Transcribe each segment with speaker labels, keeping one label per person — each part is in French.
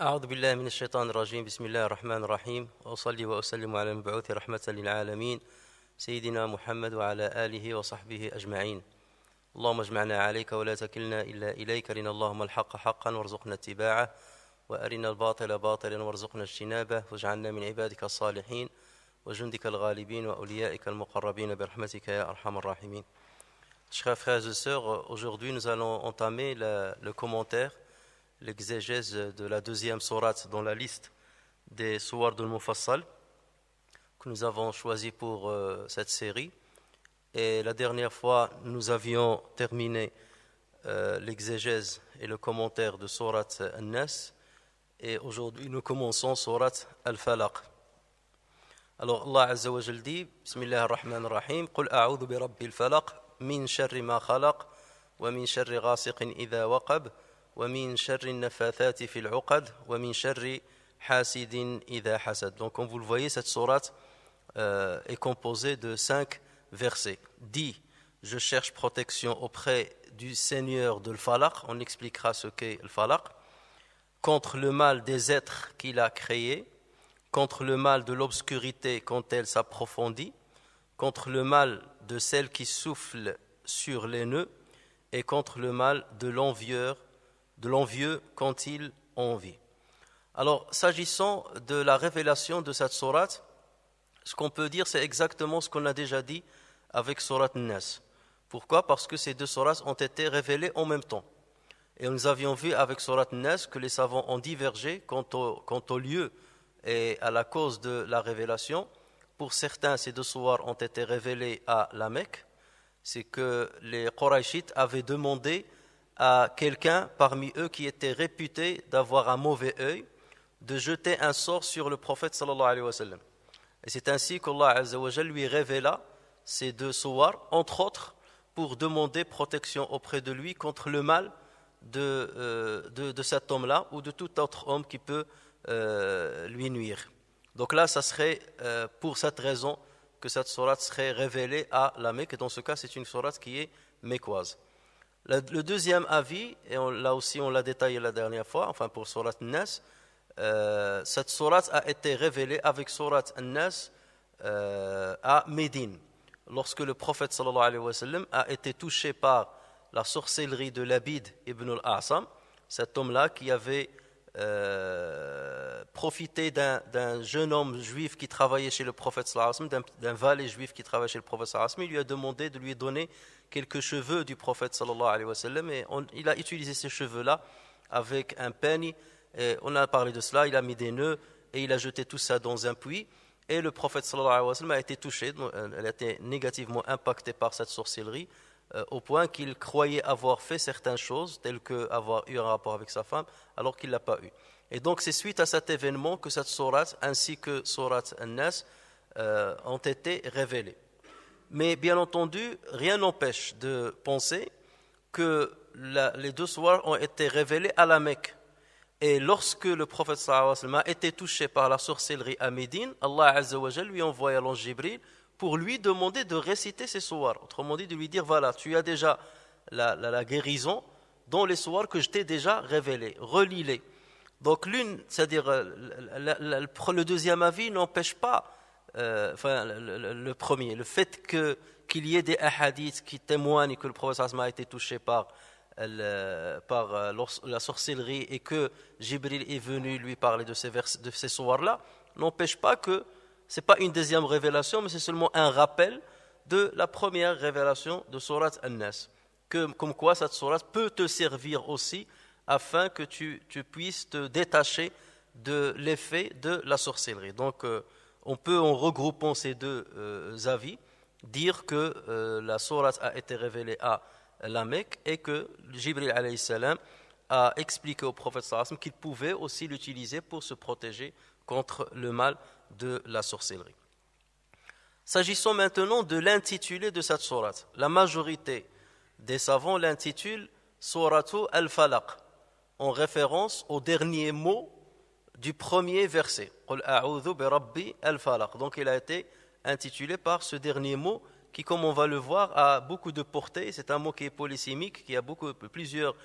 Speaker 1: أعوذ بالله من الشيطان الرجيم بسم الله الرحمن الرحيم وأصلي وأسلم على المبعوث رحمة للعالمين سيدنا محمد وعلى آله وصحبه أجمعين اللهم اجمعنا عليك ولا تكلنا إلا إليك أرنا اللهم الحق حقا وارزقنا اتباعه وأرنا الباطل باطلا وارزقنا اجتنابه واجعلنا من عبادك الصالحين وجندك الغالبين وأوليائك المقربين برحمتك يا أرحم الراحمين. Chers frères et sœurs, aujourd'hui nous allons entamer le commentaire, l'exégèse de la deuxième sourate dans la liste des Suwar al-Mufassal que nous avons choisi pour cette série. Et la dernière fois, nous avions terminé l'exégèse et le commentaire de sourate An-Nas. Et aujourd'hui, nous commençons sourate Al-Falaq. Alors Allah Azza wa Jal dit, Bismillah ar-Rahman ar-Rahim, Qul a'udhu bi rabbil falaq, min sharri ma khalaq, wa min sharri ghasiqin idha waqab, wa min sharri nafathati fil uqad, wa min sharri hasidin idha hasad. Donc comme vous le voyez, cette sourate est composée de 5 versets. Dit, je cherche protection auprès du Seigneur de l'Falaq, on expliquera ce qu'est le Falaq, contre le mal des êtres qu'il a créés, contre le mal de l'obscurité quand elle s'approfondit, contre le mal de celle qui souffle sur les nœuds et contre le mal de l'envieux quand il envie. Alors, s'agissant de la révélation de cette sourate, ce qu'on peut dire, c'est exactement ce qu'on a déjà dit avec sourate An-Nas. Pourquoi ? Parce que ces deux sourates ont été révélées en même temps. Et nous avions vu avec sourate An-Nas que les savants ont divergé quant au lieu et à la cause de la révélation. Pour certains, ces deux sourates ont été révélées à la Mecque. C'est que les Qurayshites avaient demandé à quelqu'un parmi eux qui était réputé d'avoir un mauvais œil de jeter un sort sur le prophète sallallahu alayhi wa sallam. Et c'est ainsi qu'Allah Azza wa Jal lui révéla ces deux sourates, entre autres, pour demander protection auprès de lui contre le mal de cet homme-là ou de tout autre homme qui peut lui nuire. Donc là, ça serait pour cette raison que cette sourate serait révélée à la Mecque. Et dans ce cas, c'est une sourate qui est mécoise. Le deuxième avis, et là aussi on l'a détaillé la dernière fois, enfin pour sourate An-Nas, cette sourate a été révélée avec sourate An-Nas à Médine. Lorsque le prophète sallallahu alayhi wa sallam a été touché par la sorcellerie de Labid ibn al-A'sam, cet homme-là qui avait profité d'un jeune homme juif qui travaillait chez le prophète sallallahu alayhi wa sallam, d'un valet juif qui travaillait chez le prophète sallallahu alayhi wa sallam, il lui a demandé de lui donner quelques cheveux du prophète sallallahu alayhi wa sallam, et il a utilisé ces cheveux-là avec un peigne, et on a parlé de cela, il a mis des nœuds et il a jeté tout ça dans un puits. Et le prophète sallallahu alayhi wa sallam a été touché, elle a été négativement impactée par cette sorcellerie, au point qu'il croyait avoir fait certaines choses, telles qu'avoir eu un rapport avec sa femme, alors qu'il ne l'a pas eu. Et donc c'est suite à cet événement que cette sourate, ainsi que sourate An-Nas, ont été révélées. Mais bien entendu, rien n'empêche de penser que les deux sourates ont été révélées à la Mecque. Et lorsque le prophète sallallahu alayhi wa sallam a été touché par la sorcellerie à Médine, Allah Azza wa Jal lui envoya l'ange Jibril pour lui demander de réciter ces sourates. Autrement dit, de lui dire, voilà, tu as déjà la guérison dans les sourates que je t'ai déjà révélées, relis-les. Donc c'est-à-dire le deuxième avis n'empêche pas, le premier, le fait qu'il y ait des hadiths qui témoignent que le prophète sallallahu alayhi wa sallam a été touché par la sorcellerie et que Jibril est venu lui parler de ces sourates-là, n'empêche pas que ce n'est pas une deuxième révélation, mais c'est seulement un rappel de la première révélation de sourate An-Nas. Comme quoi cette sourate peut te servir aussi afin que tu puisses te détacher de l'effet de la sorcellerie. Donc on peut, en regroupant ces deux avis, dire que la sourate a été révélée à la Mecque et que Jibril alayhi salam a expliqué au prophète sallallahu alayhi wa sallam qu'il pouvait aussi l'utiliser pour se protéger contre le mal de la sorcellerie. S'agissant maintenant de l'intitulé de cette sourate, la majorité des savants l'intitulent Suratu al-Falaq, en référence au dernier mot du premier verset. Qul a'udhu bi rabbi al-Falaq. Donc il a été intitulé par ce dernier mot qui, comme on va le voir, a beaucoup de portée. C'est un mot qui est polysémique, qui a plusieurs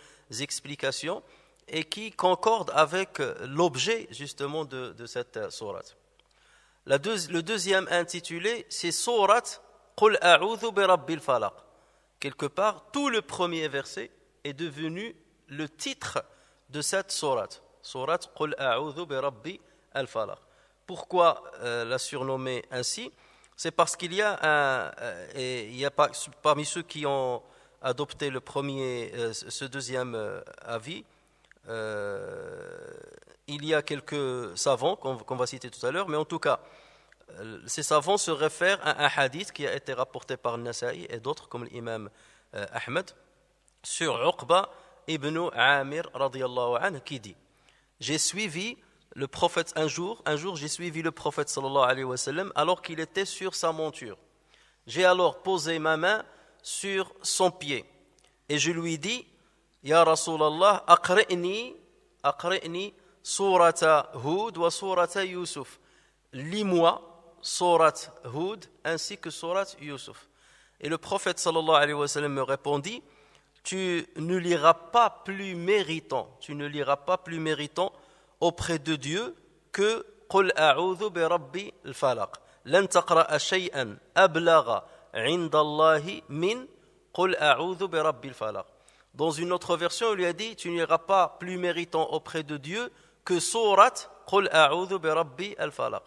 Speaker 1: explications. et qui concorde avec l'objet justement de cette sourate. Le deuxième intitulé, c'est Sourate Qul a'udhu bi rabbil falaq. Quelque part, tout le premier verset est devenu le titre de cette sourate. Sourate Qul a'udhu bi rabbil falaq. Pourquoi la surnommer ainsi? C'est parce qu'il y a parmi ceux qui ont adopté ce deuxième avis, il y a quelques savants qu'on va citer tout à l'heure, mais en tout cas, ces savants se réfèrent à un hadith qui a été rapporté par Nasa'i et d'autres comme l'imam Ahmed sur Uqba ibn Amir radiyallahu anhu qui dit: j'ai suivi le prophète un jour j'ai suivi le prophète sallallahu alayhi wa sallam alors qu'il était sur sa monture. J'ai alors posé ma main sur son pied et je lui dis: Ya Rasulallah, aqri'ni surata Hud wa surata Yusuf. Lis-moi surat Hud ainsi que surat Yusuf. Et le prophète sallallahu alayhi wa sallam me répondit: tu ne liras pas plus méritant auprès de Dieu que Qul a'udhu bi rabbi al-falaq. Lan taqra'a shay'an ablagha 'inda Allahi min Qul a'udhu bi rabbi al-falaq. Dans une autre version, il lui a dit: tu n'iras pas plus méritant auprès de Dieu que sourate Qul a'udhu bi rabbi al-falaq.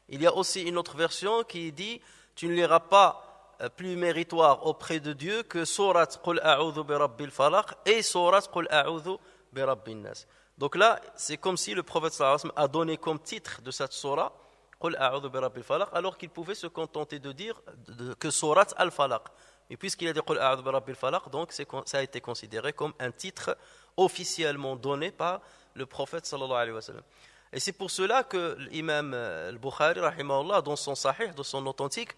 Speaker 1: Il y a aussi une autre version qui dit: tu ne liras pas plus méritoire auprès de Dieu que sourate Qul a'udhu bi rabbi al-falaq et sourate Qul a'udhu bi rabbi an-nas. Donc là, c'est comme si le prophète sallallahu alayhi wa sallam a donné comme titre de cette sourate Qul a'udhu bi rabbi al-falaq, alors qu'il pouvait se contenter de dire que sourate al-falaq. Et puisqu'il a dit Qul a'udhu bi rabbil falaq, donc ça a été considéré comme un titre officiellement donné par le prophète sallallahu alayhi wa sallam. Et c'est pour cela que l'imam al-Bukhari rahimahullah, dans son sahih, dans son authentique,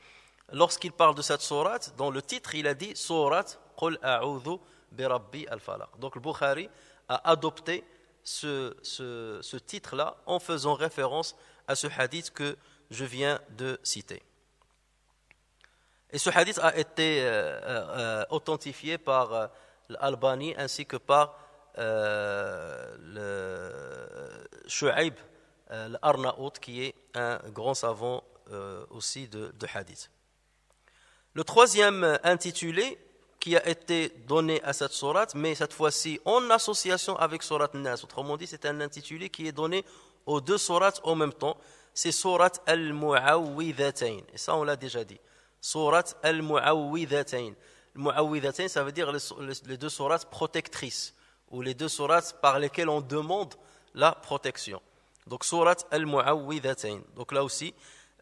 Speaker 1: lorsqu'il parle de cette sourate, dans le titre, il a dit sourate Qul a'udhu bi rabbi al-falaq. Donc le Bukhari a adopté ce titre-là en faisant référence à ce hadith que je viens de citer. Et ce hadith a été authentifié par l'Albani ainsi que par Shu'aib al-Arnaout, qui est un grand savant aussi de hadith. Le troisième intitulé qui a été donné à cette sourate, mais cette fois-ci en association avec sourate Nas, autrement dit, c'est un intitulé qui est donné aux deux sourates en même temps, c'est sourate al-Mu'awwidhatayn. Et ça, on l'a déjà dit. Sourate al-Mu'awwidhatayn. Mu'awwidhatayn, ça veut dire les deux sourates protectrices, ou les deux sourates par lesquelles on demande la protection. Donc, sourate al-Mu'awwidhatayn. Donc là aussi,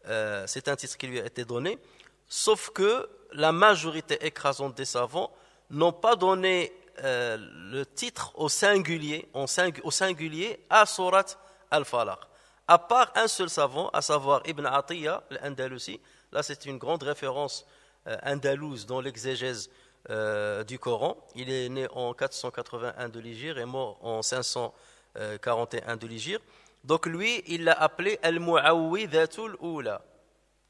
Speaker 1: c'est un titre qui lui a été donné, sauf que la majorité écrasante des savants n'ont pas donné le titre au singulier à sourate al-Falaq. À part un seul savant, à savoir Ibn Atiyya al-Andalusi. Là, c'est une grande référence andalouse dans l'exégèse du Coran. Il est né en 481 de l'Hégire et mort en 541 de l'Hégire. Donc lui, il l'a appelé Al-Mu'awwidhatul Oula,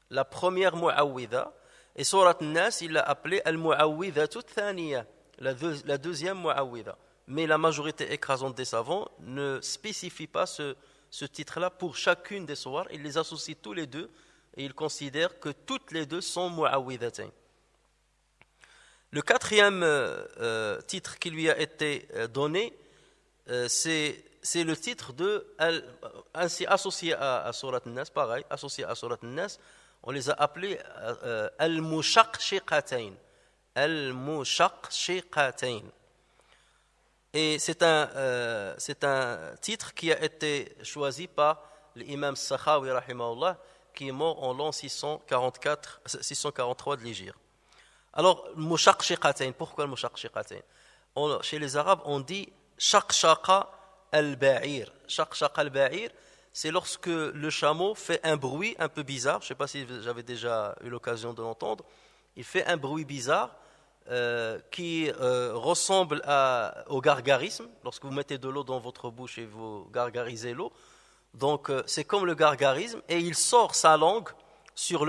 Speaker 1: la première Mu'awwidha. Et Surat Nas, il l'a appelé Al-Mu'awwidhatul Thaniya, la deuxième Mu'awwidha. Mais la majorité écrasante des savants ne spécifie pas ce titre-là pour chacune des sourates. Ils les associent tous les deux et ils considèrent que toutes les deux sont Mu'awwidhatayn. Le quatrième titre qui lui a été donné, c'est le titre ainsi associé à Surat Nas, pareil, associé à Surat Nas, on les a appelés Al-Mushaqshiqatayn. Al-Mushaqshiqatayn. Et c'est un titre qui a été choisi par l'imam Sakhawi rahimahullah, qui est mort en l'an 643 de l'Hégire. Alors, Mushaqshiqatayn, pourquoi Mushaqshiqatayn? Chez les Arabes, on dit Shaqshaqa al-Ba'ir. Shaqshaqa al-Ba'ir, c'est lorsque le chameau fait un bruit un peu bizarre. Je ne sais pas si j'avais déjà eu l'occasion de l'entendre. Il fait un bruit bizarre qui ressemble au gargarisme. Lorsque vous mettez de l'eau dans votre bouche et vous gargarisez l'eau, donc c'est comme le gargarisme, et il sort sa langue sur un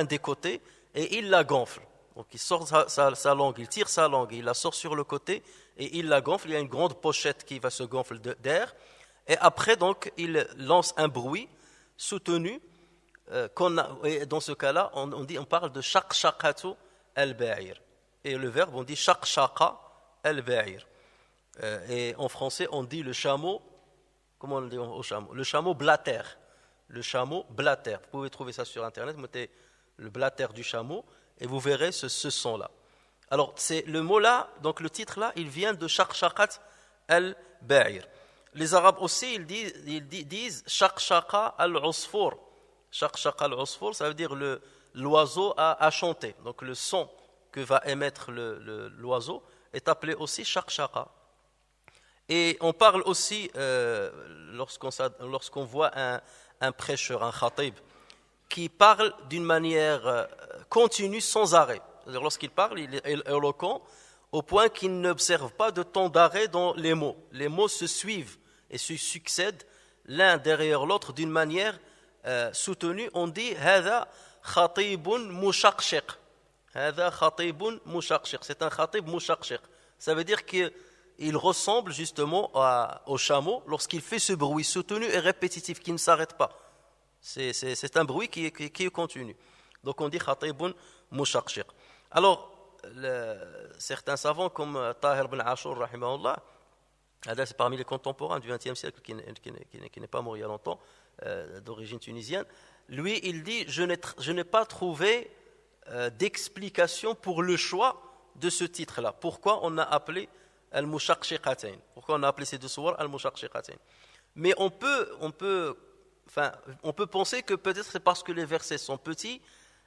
Speaker 1: des côtés et il la gonfle. Donc il sort sa langue, il tire sa langue, il la sort sur le côté et il la gonfle. Il y a une grande pochette qui va se gonfler d'air. Et après, donc, il lance un bruit soutenu. Et dans ce cas-là, on parle de shaqshaqatu al-ba'ir. Et le verbe, on dit shaqshaqa al-ba'ir. Et en français, on dit le chameau. Comment on le dit au chameau? Le chameau blatère. Le chameau blatère. Vous pouvez trouver ça sur Internet. Mettez le blatère du chameau et vous verrez ce son-là. Alors, c'est le mot-là, donc le titre-là, il vient de shaqshaqat al-ba'ir. Les Arabes aussi, ils disent shaqshaqa al-usfur. Shaqshaqa al-usfur, ça veut dire l'oiseau a chanté. Donc le son que va émettre l'oiseau est appelé aussi shaqshaqa. Et on parle aussi, lorsqu'on voit un prêcheur, un khatib, qui parle d'une manière continue, sans arrêt. C'est-à-dire lorsqu'il parle, il est éloquent, au point qu'il n'observe pas de temps d'arrêt dans les mots. Les mots se suivent et se succèdent l'un derrière l'autre d'une manière soutenue. On dit « Hada khatibun mushaqshiq ». Hada khatibun mushaqshiq. C'est un khatib mushaqshiq. Ça veut dire qu'il ressemble justement au chameau lorsqu'il fait ce bruit soutenu et répétitif qui ne s'arrête pas. C'est un bruit qui est continu. Donc on dit khatibun mushaqshiq. Alors, certains savants comme Tahir ibn Ashur, rahimahullah, c'est parmi les contemporains du XXe siècle qui n'est pas mort il y a longtemps, d'origine tunisienne, lui il dit je n'ai pas trouvé d'explication pour le choix de ce titre-là. Pourquoi on a appelé al-mushaqshiqatayn? Pourquoi on a appelé ces deux sourates al-mushaqshiqatayn? Mais on peut penser que peut-être c'est parce que les versets sont petits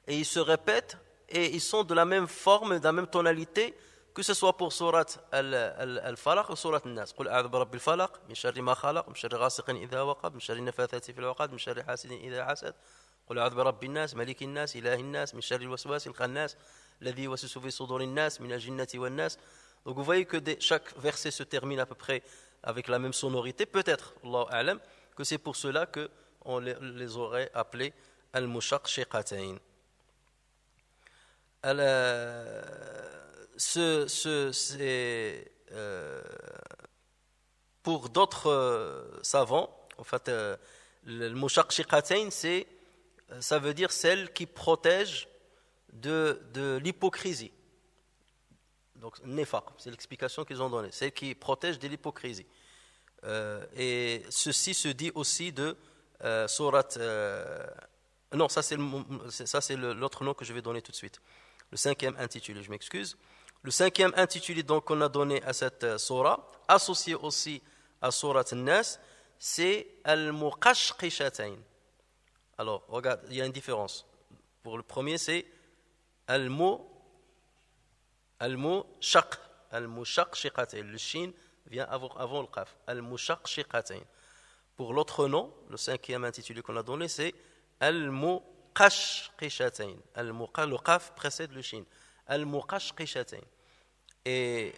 Speaker 1: et ils se répètent et ils sont de la même forme, de la même tonalité, que ce soit pour surat al-falaq ou surat al-nas. Qul a'udhu bi rabbil falaq min sharri ma khalaq min sharri ghasiqin idha waqab min sharri nafathati fil 'uqad min sharri hasidin idha hasad. Qul a'udhu bi rabbin nas malikin nas ilahin nas min sharri al-waswasil khannas alladhi yuwaswisu fi sudurin nas min al-jinnati wan nas. Donc vous voyez que chaque verset se termine à peu près avec la même sonorité. Peut-être, Allahu a'lam, que c'est pour cela que on les aurait appelés al-mushaqshiqatayn. Pour d'autres savants, en fait, le mushaqshiqatayn, ça veut dire celle qui protège de l'hypocrisie. Donc, nefaq, c'est l'explication qu'ils ont donnée, celle qui protège de l'hypocrisie. Et ceci se dit aussi de sourate. Non, ça c'est l'autre nom que je vais donner tout de suite. Le cinquième intitulé, je m'excuse. Le cinquième intitulé donc qu'on a donné à cette surah, associé aussi à surat An-Nas, c'est al-muqashqishatayn. Alors, regarde, il y a une différence. Pour le premier, c'est al-mushaqshiqatayn. Le shin vient avant le qaf. Al-mushaqshiqatayn. Pour l'autre nom, le cinquième intitulé qu'on a donné, c'est al-muqashqishatayn. Le qaf précède le shin. Al-muqashqishatayn. Et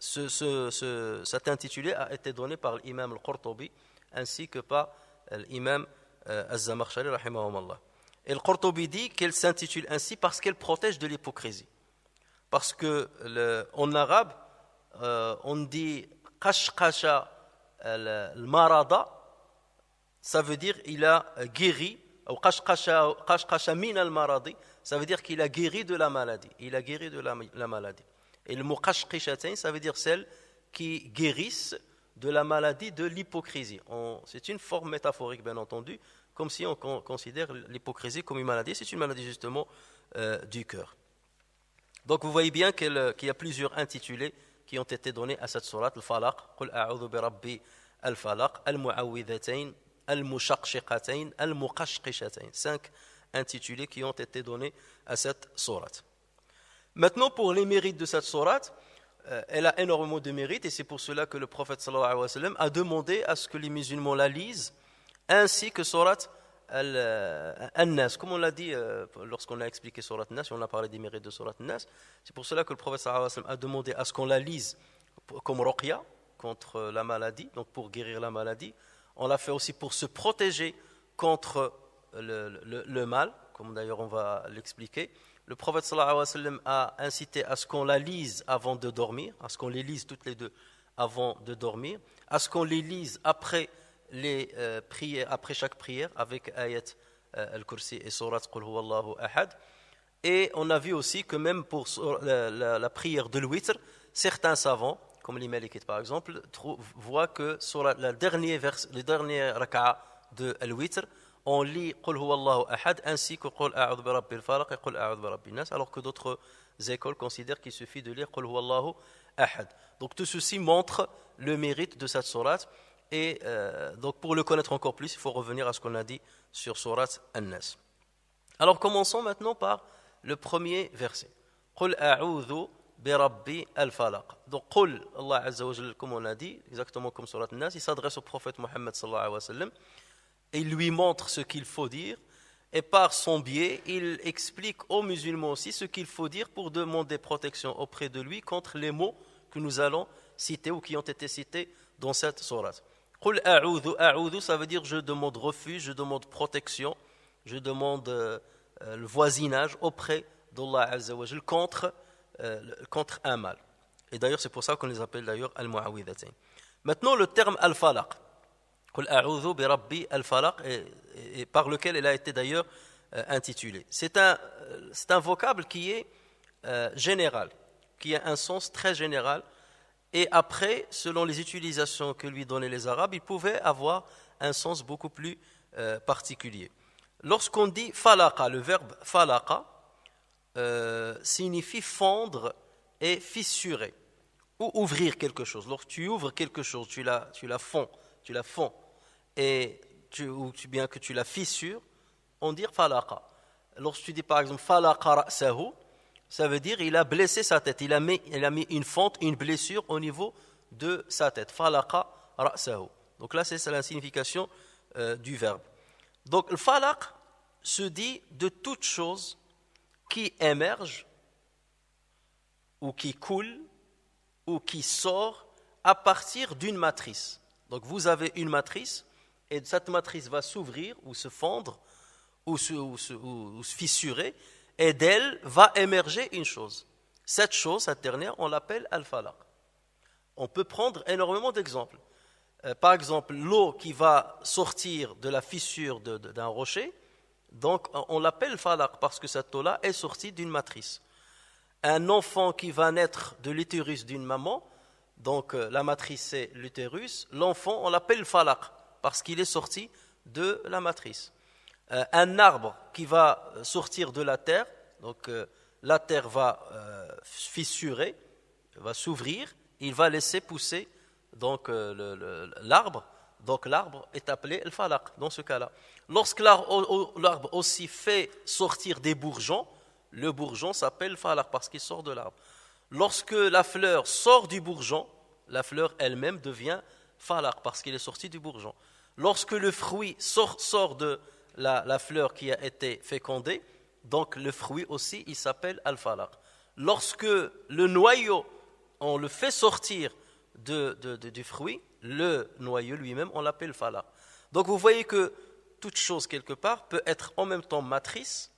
Speaker 1: cet intitulé a été donné par l'imam al-Qurtubi ainsi que par l'imam az-Zamakhshari rahimahumullah. Et le Qurtubi dit qu'elle s'intitule ainsi parce qu'elle protège de l'hypocrisie. Parce que en arabe, on dit qashqasha al-marada, ça veut dire il a guéri, ou qashqasha min al-maradi, ça veut dire qu'il a guéri de la maladie. Il a guéri de la maladie. Et le muqashqishatayn, ça veut dire celles qui guérissent de la maladie de l'hypocrisie. C'est une forme métaphorique, bien entendu, comme si on considère l'hypocrisie comme une maladie. C'est une maladie justement du cœur. Donc vous voyez bien qu'il y a plusieurs intitulés qui ont été donnés à cette sourate, al-falaq, qul a'udhu bi rabbi al-falaq, al-mu'awwidhatayn, al-mushaqshiqatayn, al-muqashqishatayn. 5 intitulés qui ont été donnés à cette sourate. Maintenant, pour les mérites de cette sourate, elle a énormément de mérites et c'est pour cela que le prophète sallallahu alayhi wa sallam a demandé à ce que les musulmans la lisent, ainsi que sourate An-Nas. Comme on l'a dit lorsqu'on a expliqué sourate An-Nas, on a parlé des mérites de sourate An-Nas, c'est pour cela que le prophète sallallahu alayhi wa sallam a demandé à ce qu'on la lise comme ruqya contre la maladie, donc pour guérir la maladie. On l'a fait aussi pour se protéger contre le mal, comme d'ailleurs on va l'expliquer, le prophète sallallahu alayhi wa sallam a incité à ce qu'on la lise avant de dormir, à ce qu'on les lise toutes les deux avant de dormir, à ce qu'on les lise après les prières, après chaque prière avec ayat al-Kursi et surat Qul huwallahu ahad. Et on a vu aussi que même pour la prière de l'witr, certains savants, comme les Malikites par exemple, voient que sur le dernier raka'a de al-witr, on lit Qul huwallahu ahad ainsi que Qul a'udhu bi rabbil falaq et Qul a'udhu bi rabbin nas, alors que d'autres écoles considèrent qu'il suffit de lire Qul huwallahu ahad. Donc tout ceci montre le mérite de cette sourate. Et donc pour le connaître encore plus, il faut revenir à ce qu'on a dit sur sourate An-Nas. Alors commençons maintenant par le premier verset. Qul a'udhu bi rabbi al-falaq. Donc Qul, Allah Azza wa Jalla, comme on a dit, exactement comme sourate An-Nas, il s'adresse au prophète Mohammed sallallahu alayhi wa sallam et il lui montre ce qu'il faut dire, et par son biais, il explique aux musulmans aussi ce qu'il faut dire pour demander protection auprès de lui contre les mots que nous allons citer ou qui ont été cités dans cette sourate. Qul a'udhu, a'udhu, ça veut dire je demande refuge, je demande protection, je demande le voisinage auprès d'Allah Azza wa Jal contre un mal. Et d'ailleurs, c'est pour ça qu'on les appelle d'ailleurs al-mu'awwidhatayn. Maintenant, le terme al-falaq. Qul a'udhu bi rabbi al-falaq, et par lequel elle a été d'ailleurs intitulée. C'est un vocable qui est général, qui a un sens très général. Et après, selon les utilisations que lui donnaient les Arabes, il pouvait avoir un sens beaucoup plus particulier. Lorsqu'on dit falaqa, le verbe falaqa signifie fondre et fissurer ou ouvrir quelque chose. Lorsque tu ouvres quelque chose, tu la fonds, et ou bien que tu la fissures, on dit falaqa. Lorsque tu dis par exemple falaqa ra'sahu, ça veut dire il a blessé sa tête, il a mis une fente, une blessure au niveau de sa tête. Falaqa ra'sahu. Donc là, c'est la signification du verbe. Donc le falaq se dit de toute chose qui émerge ou qui coule ou qui sort à partir d'une matrice. Donc vous avez une matrice et cette matrice va s'ouvrir ou se fondre ou se fissurer, et d'elle va émerger une chose. Cette chose, cette dernière, on l'appelle al-falaq. On peut prendre énormément d'exemples. Par exemple, l'eau qui va sortir de la fissure d'un rocher, donc on l'appelle falaq parce que cette eau-là est sortie d'une matrice. Un enfant qui va naître de l'utérus d'une maman, donc la matrice c'est l'utérus, l'enfant on l'appelle falaq parce qu'il est sorti de la matrice. Un arbre qui va sortir de la terre, donc la terre va fissurer, va s'ouvrir, il va laisser pousser donc l'arbre. Donc l'arbre est appelé le falaq dans ce cas-là. Lorsque l'arbre aussi fait sortir des bourgeons, le bourgeon s'appelle falaq parce qu'il sort de l'arbre. Lorsque la fleur sort du bourgeon, la fleur elle-même devient falaq parce qu'il est sorti du bourgeon. Lorsque le fruit sort de la fleur qui a été fécondée, donc le fruit aussi, il s'appelle al-falaq. Lorsque le noyau, on le fait sortir du fruit, le noyau lui-même, on l'appelle falaq. Donc vous voyez que toute chose quelque part peut être en même temps matrice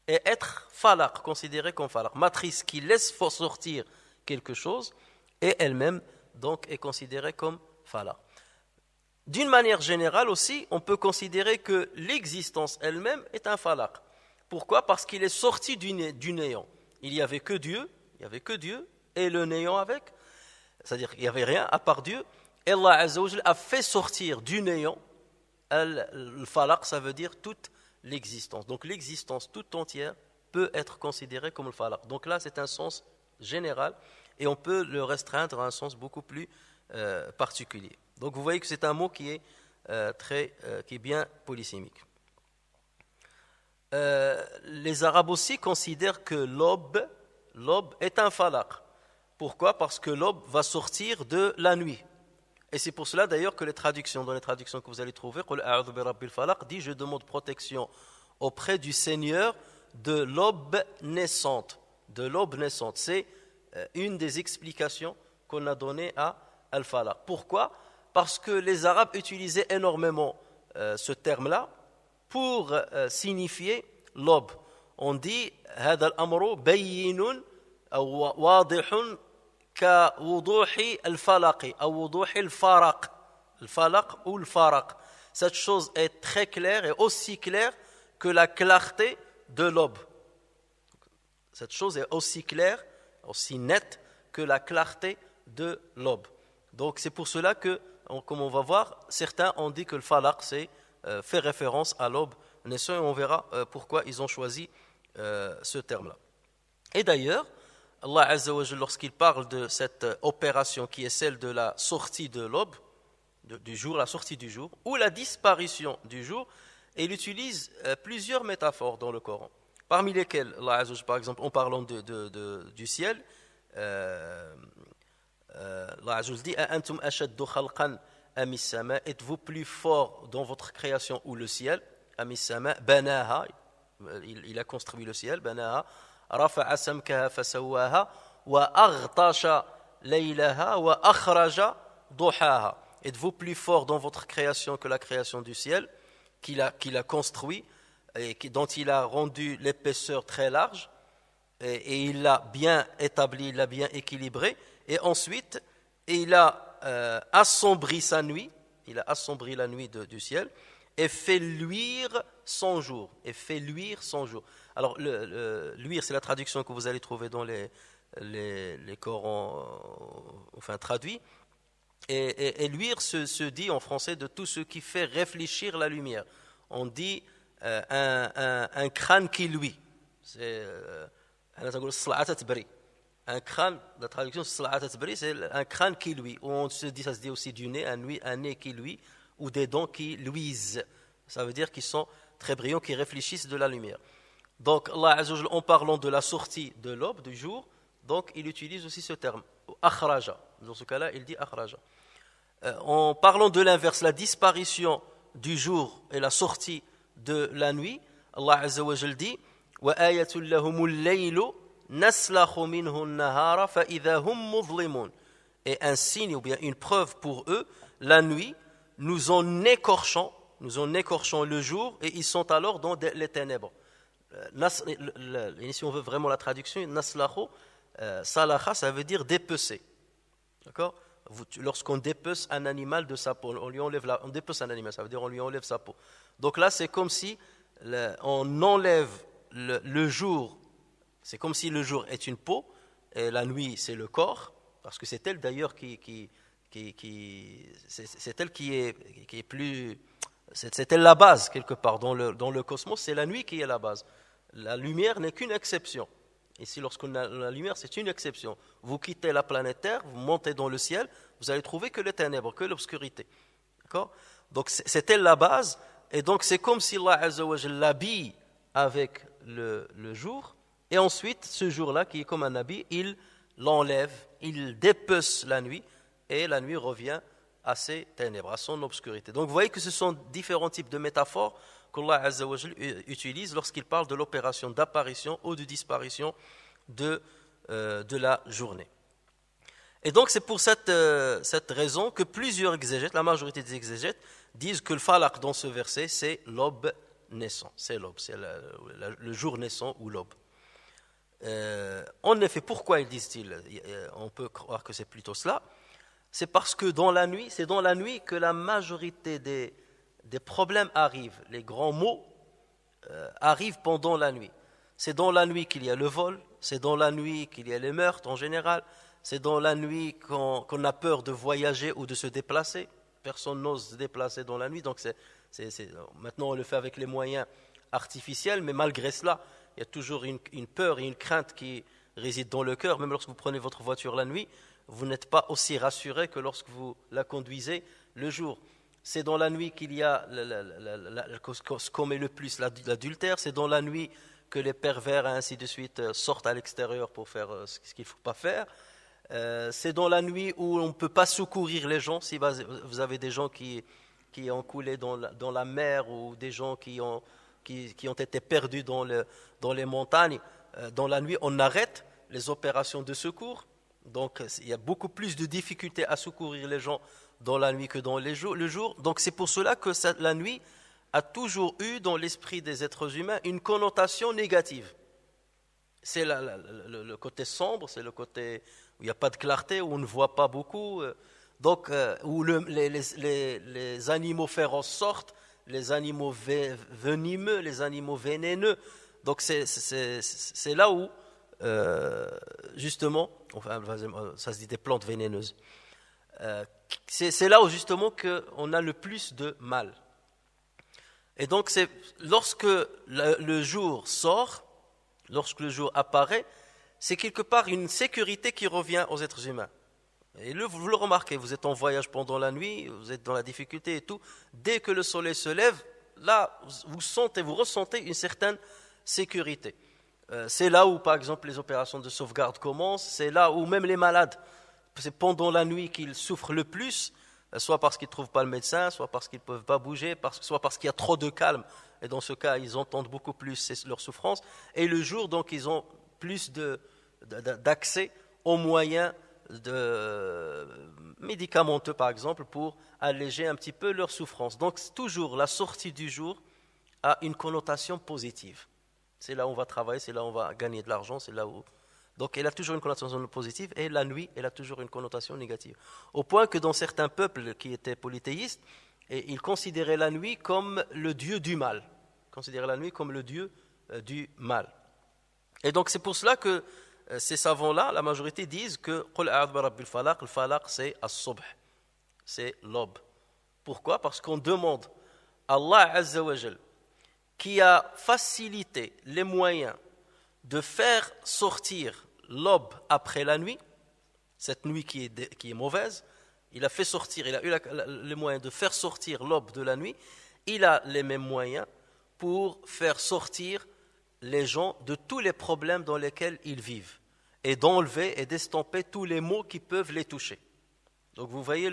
Speaker 1: et être falaq, considérée comme falaq. Matrice qui laisse sortir quelque chose et elle-même donc est considérée comme falaq. D'une manière générale aussi, on peut considérer que l'existence elle-même est un falaq. Pourquoi ? Parce qu'il est sorti du néant. Il n'y avait que Dieu, et le néant avec. C'est-à-dire qu'il n'y avait rien à part Dieu. Et Allah Azza wa Jalla a fait sortir du néant, le falaq, ça veut dire toute l'existence. Donc l'existence toute entière peut être considérée comme le falaq. Donc là, c'est un sens général, et on peut le restreindre à un sens beaucoup plus particulier. Donc vous voyez que c'est un mot qui est bien polysémique. Les Arabes aussi considèrent que l'aube est un falaq. Pourquoi ? Parce que l'aube va sortir de la nuit. Et c'est pour cela d'ailleurs que dans les traductions que vous allez trouver, Qul a'udhu bi rabbil falaq dit je demande protection auprès du Seigneur de l'aube naissante. De l'aube naissante. C'est une des explications qu'on a données à al-falaq. Pourquoi ? Parce que les Arabes utilisaient énormément ce terme-là pour signifier l'aube. on dit هذا الأمر بين أو واضح كوضوح الفلق أو وضوح الفلق ou le faraq. Cette chose est très claire et aussi claire que la clarté de l'aube. Cette chose est aussi claire, aussi nette que la clarté de l'aube. Donc c'est pour cela que, comme on va voir, certains ont dit que le falaq fait référence à l'aube naissant, et on verra pourquoi ils ont choisi ce terme-là. Et d'ailleurs, Allah Azza wa Jalla, lorsqu'il parle de cette opération qui est celle de la sortie de l'aube, du jour, la sortie du jour, ou la disparition du jour, il utilise plusieurs métaphores dans le Coran. Parmi lesquelles, Allah Azza wa Jalla, par exemple, en parlant du ciel, Allah Azza wa Jalla dit Antum ashaddu khalqan am as-sama, êtes-vous plus fort dans votre création ou le ciel? Am as-sama banaha, il a construit le ciel, banaha, rafa'a samkaha fasawwaha wa aghtasha laylaha wa akhraja duhaha. Êtes-vous plus fort dans votre création que la création du ciel qu'il a construit et dont il a rendu l'épaisseur très large, et il l'a bien établi, il l'a bien équilibré, et ensuite il a assombri sa nuit, il a assombri la nuit du ciel et fait luire son jour, Alors luire, c'est la traduction que vous allez trouver dans les Corans traduits. Et luire se dit en français de tout ce qui fait réfléchir la lumière. On dit un crâne qui luit. C'est un crâne, la traduction c'est un crâne qui luit. Ça se dit aussi du nez, un nez qui luit, ou des dents qui luisent. Ça veut dire qu'ils sont très brillants, qui réfléchissent de la lumière. Donc Allah Azza wa Jalla, en parlant de la sortie de l'aube, du jour, donc il utilise aussi ce terme, akhraja. Dans ce cas-là, il dit akhraja. En parlant de l'inverse, la disparition du jour et la sortie de la nuit, Allah Azza wa Jalla dit wa ayatul lahumul laylu naslakhu minhu an-nahara fa idha hum mudlimun. Et un signe ou bien une preuve pour eux, la nuit, nous en écorchons le jour, et ils sont alors dans les ténèbres. Si on veut vraiment la traduction, naslakhu, salaha, ça veut dire dépecer. D'accord? Lorsqu'on dépece un animal de sa peau, on dépece un animal, ça veut dire on lui enlève sa peau. Donc là, c'est comme si on enlève le jour, c'est comme si le jour est une peau et la nuit c'est le corps, parce que c'est elle d'ailleurs c'est elle qui est plus, c'est elle la base quelque part dans le cosmos, c'est la nuit qui est la base. La lumière n'est qu'une exception. Ici, lorsqu'on a la lumière, c'est une exception. Vous quittez la planète Terre, vous montez dans le ciel, vous allez trouver que les ténèbres, que l'obscurité. D'accord? Donc, c'est elle la base, et donc c'est comme si Allah Azza wa Jalla l'habille avec le jour, et ensuite, ce jour-là, qui est comme un habit, il l'enlève, il dépece la nuit, et la nuit revient à ses ténèbres, à son obscurité. Donc, vous voyez que ce sont différents types de métaphores qu'Allah Azza wa Jalla utilise lorsqu'il parle de l'opération d'apparition ou de disparition de la journée. Et donc c'est pour cette raison que plusieurs exégètes, la majorité des exégètes, disent que le falaq dans ce verset, c'est l'aube naissant. C'est l'aube, c'est le jour naissant ou l'aube. En effet, pourquoi ils disent-ils? On peut croire que c'est plutôt cela. C'est parce que c'est dans la nuit que la majorité des problèmes arrivent, les grands maux arrivent pendant la nuit. C'est dans la nuit qu'il y a le vol, c'est dans la nuit qu'il y a les meurtres en général, c'est dans la nuit qu'on a peur de voyager ou de se déplacer. Personne n'ose se déplacer dans la nuit, donc maintenant on le fait avec les moyens artificiels, mais malgré cela, il y a toujours une peur et une crainte qui résident dans le cœur. Même lorsque vous prenez votre voiture la nuit, vous n'êtes pas aussi rassuré que lorsque vous la conduisez le jour. C'est dans la nuit qu'il y a ce qu'on met le plus, l'adultère. C'est dans la nuit que les pervers et ainsi de suite sortent à l'extérieur pour faire ce qu'il ne faut pas faire. C'est dans la nuit où on ne peut pas secourir les gens. Si vous avez des gens qui ont coulé dans la mer, ou des gens qui ont été perdus dans les montagnes, dans la nuit, on arrête les opérations de secours. Donc il y a beaucoup plus de difficultés à secourir les gens dans la nuit que dans le jour. Donc c'est pour cela que la nuit a toujours eu dans l'esprit des êtres humains une connotation négative. C'est le côté sombre, c'est le côté où il n'y a pas de clarté, où on ne voit pas beaucoup, où les animaux féroces sortent, les animaux venimeux, les animaux vénéneux. Donc c'est là où, justement, enfin, ça se dit des plantes vénéneuses, c'est là où justement qu'on a le plus de mal. Et donc c'est lorsque le jour sort, lorsque le jour apparaît, c'est quelque part une sécurité qui revient aux êtres humains. Et vous le remarquez, vous êtes en voyage pendant la nuit, vous êtes dans la difficulté et tout. Dès que le soleil se lève, là, vous ressentez une certaine sécurité. C'est là où, par exemple, les opérations de sauvegarde commencent. C'est là où même les malades, c'est pendant la nuit qu'ils souffrent le plus, soit parce qu'ils ne trouvent pas le médecin, soit parce qu'ils ne peuvent pas bouger, soit parce qu'il y a trop de calme. Et dans ce cas, ils entendent beaucoup plus leur souffrance. Et le jour, donc, ils ont plus d'accès aux moyens médicamenteux, par exemple, pour alléger un petit peu leur souffrance. Donc, toujours, la sortie du jour a une connotation positive. C'est là où on va travailler, c'est là où on va gagner de l'argent, c'est là où... Donc, elle a toujours une connotation positive, et la nuit, elle a toujours une connotation négative. Au point que dans certains peuples qui étaient polythéistes, ils considéraient la nuit comme le dieu du mal. Considéraient la nuit comme le dieu du mal. Et donc, c'est pour cela que ces savants-là, la majorité disent que le falaq c'est as-subh, c'est l'aube. Pourquoi? Parce qu'on demande à Allah Azza wa Jal, qui a facilité les moyens de faire sortir l'aube après la nuit, cette nuit qui est mauvaise, il a fait sortir, il a eu les moyens de faire sortir l'aube de la nuit, il a les mêmes moyens pour faire sortir les gens de tous les problèmes dans lesquels ils vivent et d'enlever et d'estomper tous les maux qui peuvent les toucher. Donc vous voyez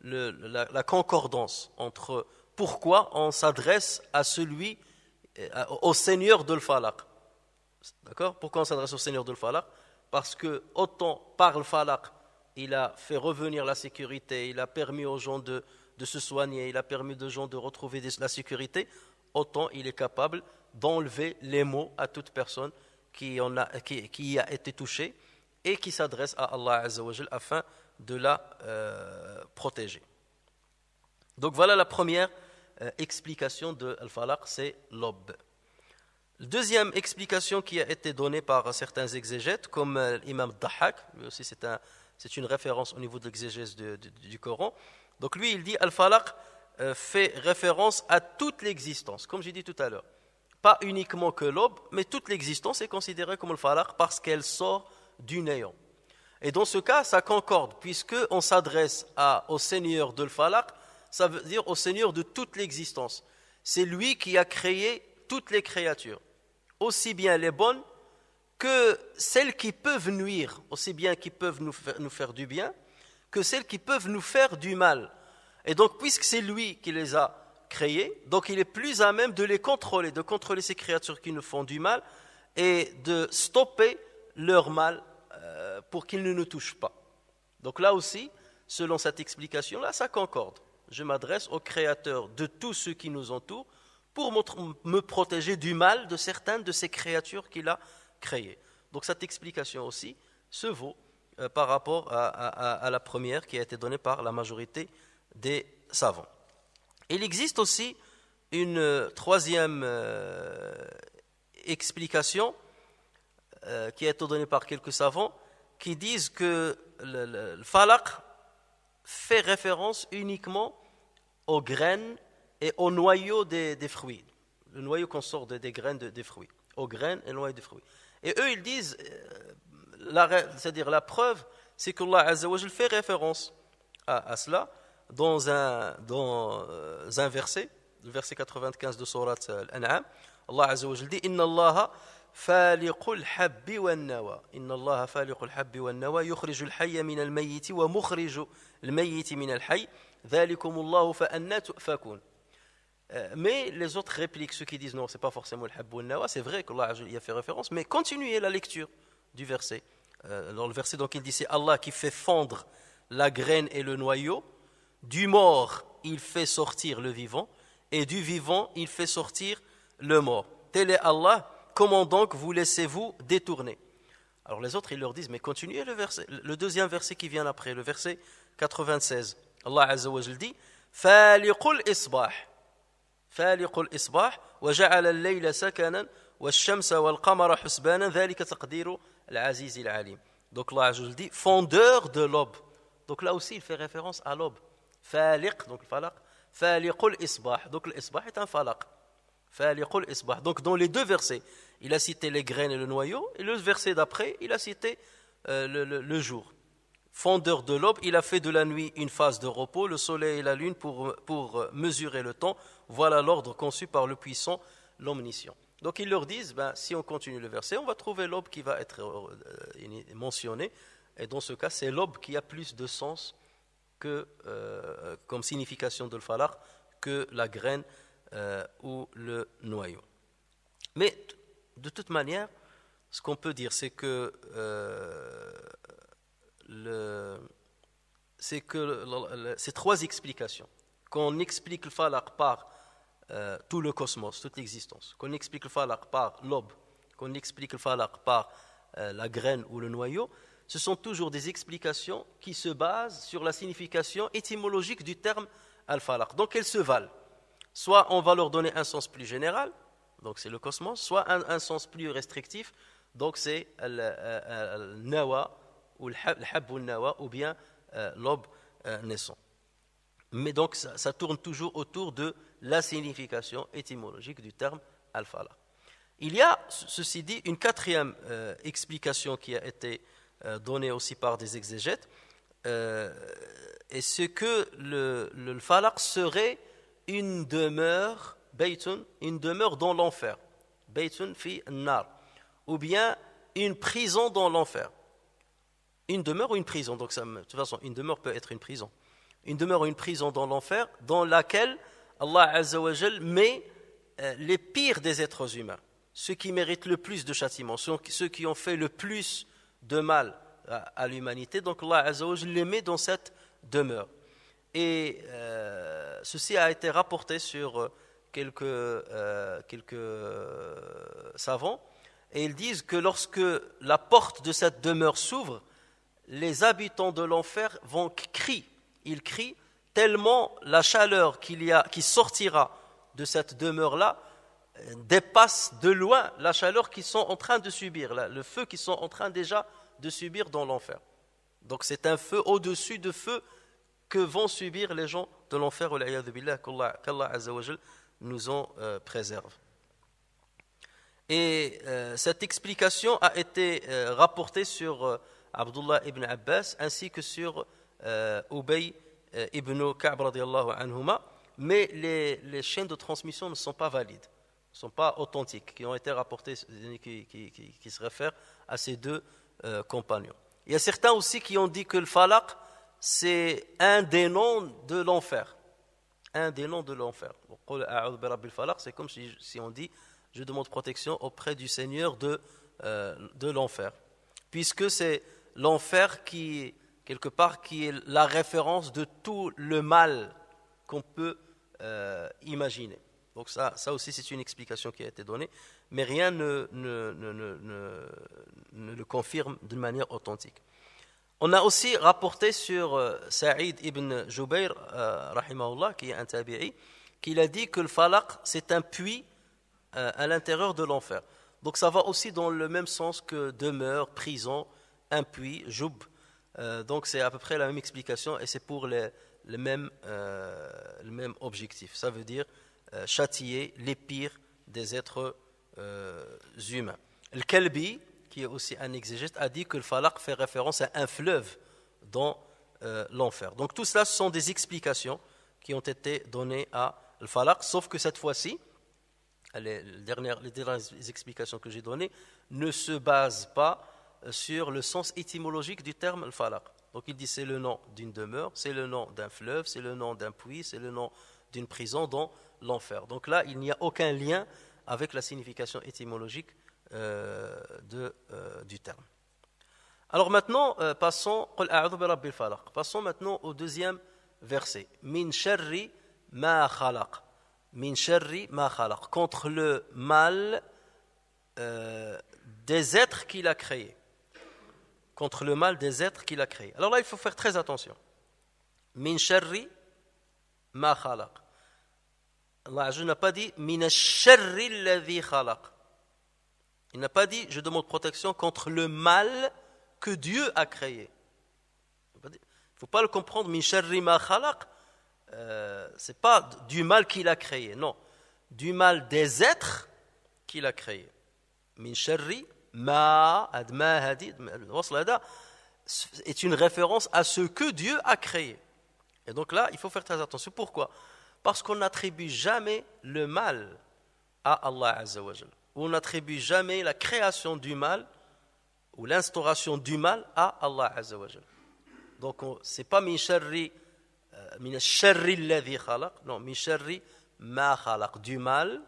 Speaker 1: la concordance entre pourquoi on s'adresse à au Seigneur de l'Falaq. D'accord? Pourquoi on s'adresse au Seigneur de l'Falaq? Parce que autant par le Falaq, il a fait revenir la sécurité, il a permis aux gens de se soigner, il a permis aux gens de retrouver la sécurité, autant il est capable d'enlever les maux à toute personne qui y a été touchée et qui s'adresse à Allah Azza wa Jal afin de la protéger. Donc voilà la première explication de Al-Falaq, c'est l'aube. La deuxième explication qui a été donnée par certains exégètes, comme l'imam Dahhak, lui aussi c'est une référence au niveau de l'exégèse du Coran. Donc lui il dit Al-Falaq fait référence à toute l'existence, comme j'ai dit tout à l'heure. Pas uniquement que l'aube, mais toute l'existence est considérée comme le falaq parce qu'elle sort du néant. Et dans ce cas, ça concorde, puisqu'on s'adresse au Seigneur de l'Falaq, ça veut dire au Seigneur de toute l'existence. C'est lui qui a créé toutes les créatures, aussi bien les bonnes que celles qui peuvent nuire, aussi bien qui peuvent nous faire du bien, que celles qui peuvent nous faire du mal. Et donc, puisque c'est lui qui les a créés, donc il est plus à même de contrôler ces créatures qui nous font du mal et de stopper leur mal pour qu'ils ne nous touchent pas. Donc là aussi, selon cette explication-là, ça concorde. Je m'adresse au Créateur de tous ceux qui nous entourent pour me protéger du mal de certaines de ces créatures qu'il a créées. Donc cette explication aussi se vaut par rapport à la première qui a été donnée par la majorité des savants. Il existe aussi une troisième explication qui a été donnée par quelques savants qui disent que le falaq fait référence uniquement aux graines et aux noyaux des fruits. Le noyau qu'on sort des graines des fruits. Aux graines et aux noyaux des fruits. Et eux, ils disent, c'est-à-dire la preuve, c'est qu'Allah Azza wa Jal fait référence à cela dans un verset, le verset 95 de sourate Al-An'am. Allah Azza wa Jal dit Inna Allaha faliqul habbi wan nawa. Inna Allaha faliqul habbi wan nawa yukhrijul hayya min al-mayyiti wa mukhrijul mayyiti min al-hayy. Dhalikumullahu fa anna tufakun. Mais les autres répliquent, ceux qui disent non, c'est pas forcément le habb ou le nawa, c'est vrai qu'Allah y a fait référence, mais continuez la lecture du verset. Dans le verset, donc il dit c'est Allah qui fait fondre la graine et le noyau, du mort il fait sortir le vivant, et du vivant, il fait sortir le mort. Tel est Allah, comment donc vous laissez-vous détourner? Alors les autres, ils leur disent, mais continuez le deuxième verset qui vient après, le verset 96. Allah Azza wa Jal dit, Faliqul isbah, Faliqul isbah, wa ja'ala al-layla sakanan, wa ash-shamsa wal qamara husbanan, dhalika taqdiru al-aziz al-alim. Donc Allah Azza wa Jal dit, fondeur de l'aube. Donc là aussi, il fait référence à l'aube. Faliq, donc le falaq, Faliqul isbah. Donc l'isbah est un falaq. Faliqul isbah. Donc dans les deux versets, il a cité les graines et le noyau, et le verset d'après, il a cité le jour. Fondeur de l'aube, il a fait de la nuit une phase de repos, le soleil et la lune pour mesurer le temps. Voilà l'ordre conçu par le puissant, l'omniscient. Donc ils leur disent, si on continue le verset, on va trouver l'aube qui va être mentionnée. Et dans ce cas, c'est l'aube qui a plus de sens comme signification de falaq que la graine ou le noyau. Mais de toute manière, ce qu'on peut dire, c'est que ces trois explications, qu'on explique le falaq par tout le cosmos, toute l'existence, qu'on explique le falaq par l'aube, qu'on explique le falaq par la graine ou le noyau, ce sont toujours des explications qui se basent sur la signification étymologique du terme al-falaq. Donc elles se valent. Soit on va leur donner un sens plus général, donc c'est le cosmos, soit un sens plus restrictif, donc c'est le nawa ou le hab ou nawa ou bien l'aube naissant. Mais donc ça tourne toujours autour de la signification étymologique du terme al-falaq. Il y a, ceci dit, une quatrième explication qui a été donnée aussi par des exégètes, et c'est que le falaq serait une demeure, baytun, une demeure dans l'enfer, baytun fi nar, ou bien une prison dans l'enfer. Une demeure ou une prison, donc ça, de toute façon, une demeure peut être une prison. Une demeure ou une prison dans l'enfer, dans laquelle Allah Azza wa Jal met les pires des êtres humains, ceux qui méritent le plus de châtiment, ceux qui ont fait le plus de mal à l'humanité. Donc Allah Azza wa Jal les met dans cette demeure. Et ceci a été rapporté sur quelques savants, et ils disent que lorsque la porte de cette demeure s'ouvre, les habitants de l'enfer vont crier. Ils crient tellement la chaleur qui sortira de cette demeure-là dépasse de loin la chaleur qu'ils sont en train de subir, le feu qu'ils sont en train déjà de subir dans l'enfer. Donc c'est un feu au-dessus de feu que vont subir les gens de l'enfer, qu'Allah Azza wa Jal nous en préserve. Et cette explication a été rapportée sur Abdullah ibn Abbas ainsi que sur Ubay ibn Ka'b radiyallahu anhuma, mais les chaînes de transmission ne sont pas valides, ne sont pas authentiques, qui ont été rapportées, qui se réfèrent à ces deux compagnons. Il y a certains aussi qui ont dit que le falaq, c'est un des noms de l'enfer. Un des noms de l'enfer. C'est comme si on dit, je demande protection auprès du Seigneur de l'enfer. Puisque c'est l'enfer qui, quelque part, qui est la référence de tout le mal qu'on peut imaginer. Donc ça aussi, c'est une explication qui a été donnée, mais rien ne le confirme d'une manière authentique. On a aussi rapporté sur Saïd ibn Jubayr, rahimahullah, qui est un tabi'i, qu'il a dit que le falaq, c'est un puits à l'intérieur de l'enfer. Donc ça va aussi dans le même sens que demeure, prison, un puits, joub. Donc c'est à peu près la même explication et c'est pour le même objectif. Ça veut dire châtier les pires des êtres humains. Le Kalbi, qui est aussi un exégète, a dit que le falaq fait référence à un fleuve dans l'enfer. Donc tout cela, ce sont des explications qui ont été données à le falaq, sauf que cette fois-ci, les dernières explications que j'ai données ne se basent pas sur le sens étymologique du terme le falaq. Donc il dit c'est le nom d'une demeure, c'est le nom d'un fleuve, c'est le nom d'un puits, c'est le nom d'une prison dans l'enfer. Donc là, il n'y a aucun lien avec la signification étymologique du terme. Alors maintenant, passons maintenant au deuxième verset. Min sharri ma khalaq. min sharri ma khalaq, contre le mal des êtres qu'il a créés. Contre le mal des êtres qu'il a créés. Alors là, il faut faire très attention. Min sharri ma khalaq. Allah Azza n'a pas dit min ash-sharri alladhi khalaq. Il n'a pas dit je demande protection contre le mal que Dieu a créé. Il ne faut pas le comprendre min sharri ma khalaq. C'est pas du mal qu'il a créé, non. Du mal des êtres qu'il a créé. Min sharri ma hadid est une référence à ce que Dieu a créé. Et donc là, il faut faire très attention. Pourquoi? Parce qu'on n'attribue jamais le mal à Allah Azza wa Jal. On n'attribue jamais la création du mal ou l'instauration du mal à Allah Azza wa Jal. Donc c'est pas min sharri alladhi khalaq, non, min sharri ma khalaq, du mal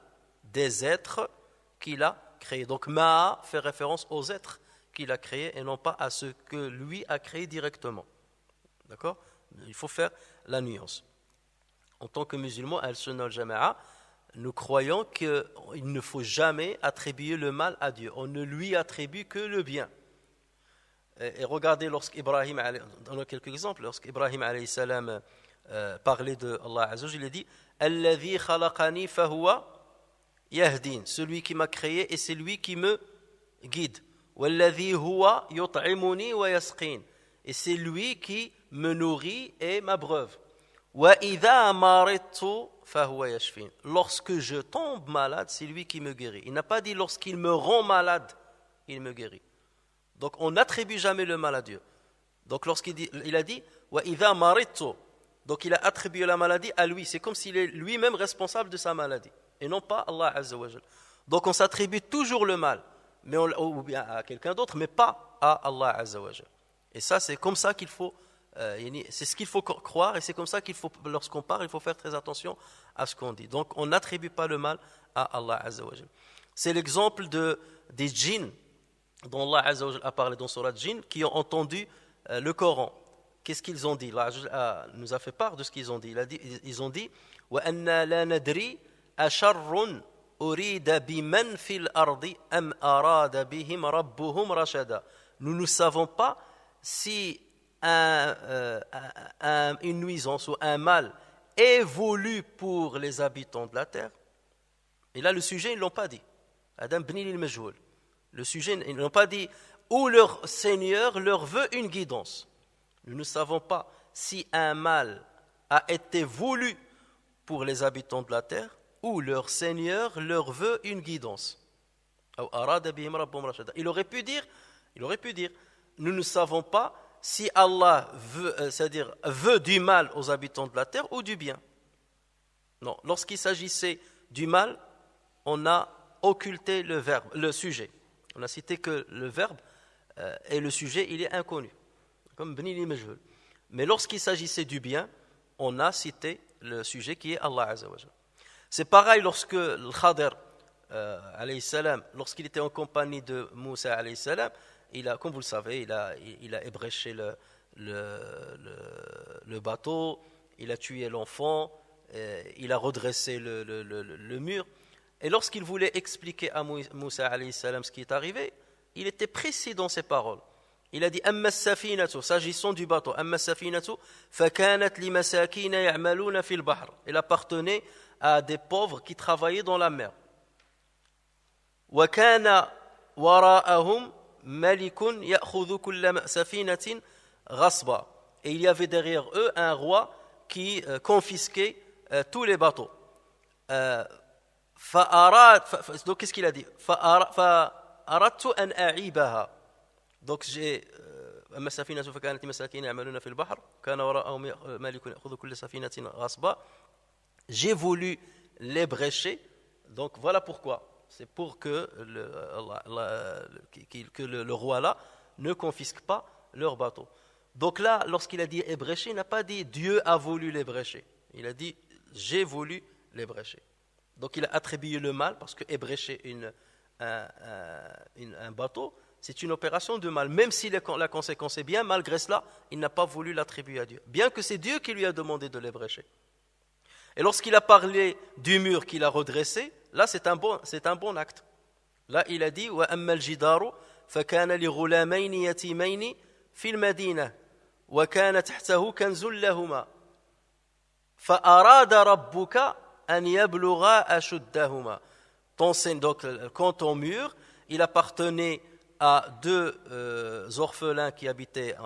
Speaker 1: des êtres qu'il a créés. Donc ma fait référence aux êtres qu'il a créés et non pas à ce que lui a créé directement. D'accord? Il faut faire la nuance. En tant que musulmans, al-Sunnah al-Jama'a, nous croyons qu'il ne faut jamais attribuer le mal à Dieu. On ne lui attribue que le bien. Et regardez, lorsqu'Ibrahim, on a quelques exemples, lorsqu'Ibrahim alayhi salam parlait de Allah Azza wa Jalla, il a dit Alladhi khalaqani fahuwa yahdin, celui qui m'a créé et c'est lui qui me guide. Walladhi huwa yut'imuni wa yasqin, et c'est lui qui me nourrit et m'abreuve. Wa idha maridtu fahuwa yashfin, lorsque je tombe malade, c'est lui qui me guérit. Il n'a pas dit lorsqu'il me rend malade, il me guérit. Donc on n'attribue jamais le mal à Dieu. Donc il a dit wa idha maridtu, donc il a attribué la maladie à lui. C'est comme s'il est lui-même responsable de sa maladie et non pas Allah Azza wa Jal. Donc on s'attribue toujours le mal, mais ou bien à quelqu'un d'autre, mais pas à Allah Azza wa Jal. Et ça, c'est comme ça qu'il faut, c'est ce qu'il faut croire, et c'est comme ça qu'il faut, lorsqu'on parle, il faut faire très attention à ce qu'on dit. Donc on n'attribue pas le mal à Allah Azza wa Jal. C'est l'exemple des djinns dont Allah Azza wa Jal a parlé dans Surat Djinn, qui ont entendu le Coran. Qu'est-ce qu'ils ont dit? Allah nous a fait part de ce qu'ils ont dit. Ils ont dit wa anna la nadri asharrun urida biman fil ardi am arada bihim rabbuhum rashada. Nous ne savons pas si une nuisance ou un mal est voulu pour les habitants de la terre. Et là, le sujet, ils ne l'ont pas dit. Adam bni lil majhoul. Le sujet, ils n'ont pas dit où leur Seigneur leur veut une guidance. Nous ne savons pas si un mal a été voulu pour les habitants de la terre ou leur Seigneur leur veut une guidance. Il aurait pu dire, nous ne savons pas si Allah veut, c'est-à-dire veut du mal aux habitants de la terre ou du bien. Non, lorsqu'il s'agissait du mal, on a occulté le sujet. On a cité que le verbe et le sujet, il est inconnu, comme bni li majhul. Mais lorsqu'il s'agissait du bien, on a cité le sujet qui est Allah Azza wa Jalla. C'est pareil lorsque le Khadr alayhi salam, lorsqu'il était en compagnie de Moussa alayhi salam, comme vous le savez, il a ébréché le bateau, il a tué l'enfant, il a redressé le mur. Et lorsqu'il voulait expliquer à Moussa alayhi salam ce qui est arrivé, il était précis dans ses paroles. Il a dit amma safinatu, s'agissant du bateau, amma safinatu fakanat limasakina ya'maluna fil bahr. Il appartenait à des pauvres qui travaillaient dans la mer. Wa kana wara'ahum malikun ya'khudhu kulla safinatin ghasba. Et il y avait derrière eux un roi qui confisquait tous les bateaux. Donc qu'est-ce qu'il a dit? فأردت أن أعيبها. Donc j'ai أما السفينة فكانت مساكين يعملون في البحر كان وراءهم مالك يأخذ كل سفينة غصبا. J'ai voulu les brécher. Donc voilà pourquoi. C'est pour que le roi là ne confisque pas leurs bateaux. Donc là, lorsqu'il a dit ébrécher, il n'a pas dit Dieu a voulu les brécher. Il a dit j'ai voulu les brécher. Donc il a attribué le mal parce que ébrécher un bateau, c'est une opération de mal. Même si la conséquence est bien, malgré cela, il n'a pas voulu l'attribuer à Dieu. Bien que c'est Dieu qui lui a demandé de l'ébrécher. Et lorsqu'il a parlé du mur qu'il a redressé, là c'est un bon acte. Là il a dit « Wa ammal jidaru fakana li ghulamayni yatimayni fil madina wa kana tahtahu kanzun lahuma fa arada rabbuka an yablugha ashuddahuma » Donc quant au mur, il appartenait à deux orphelins qui habitaient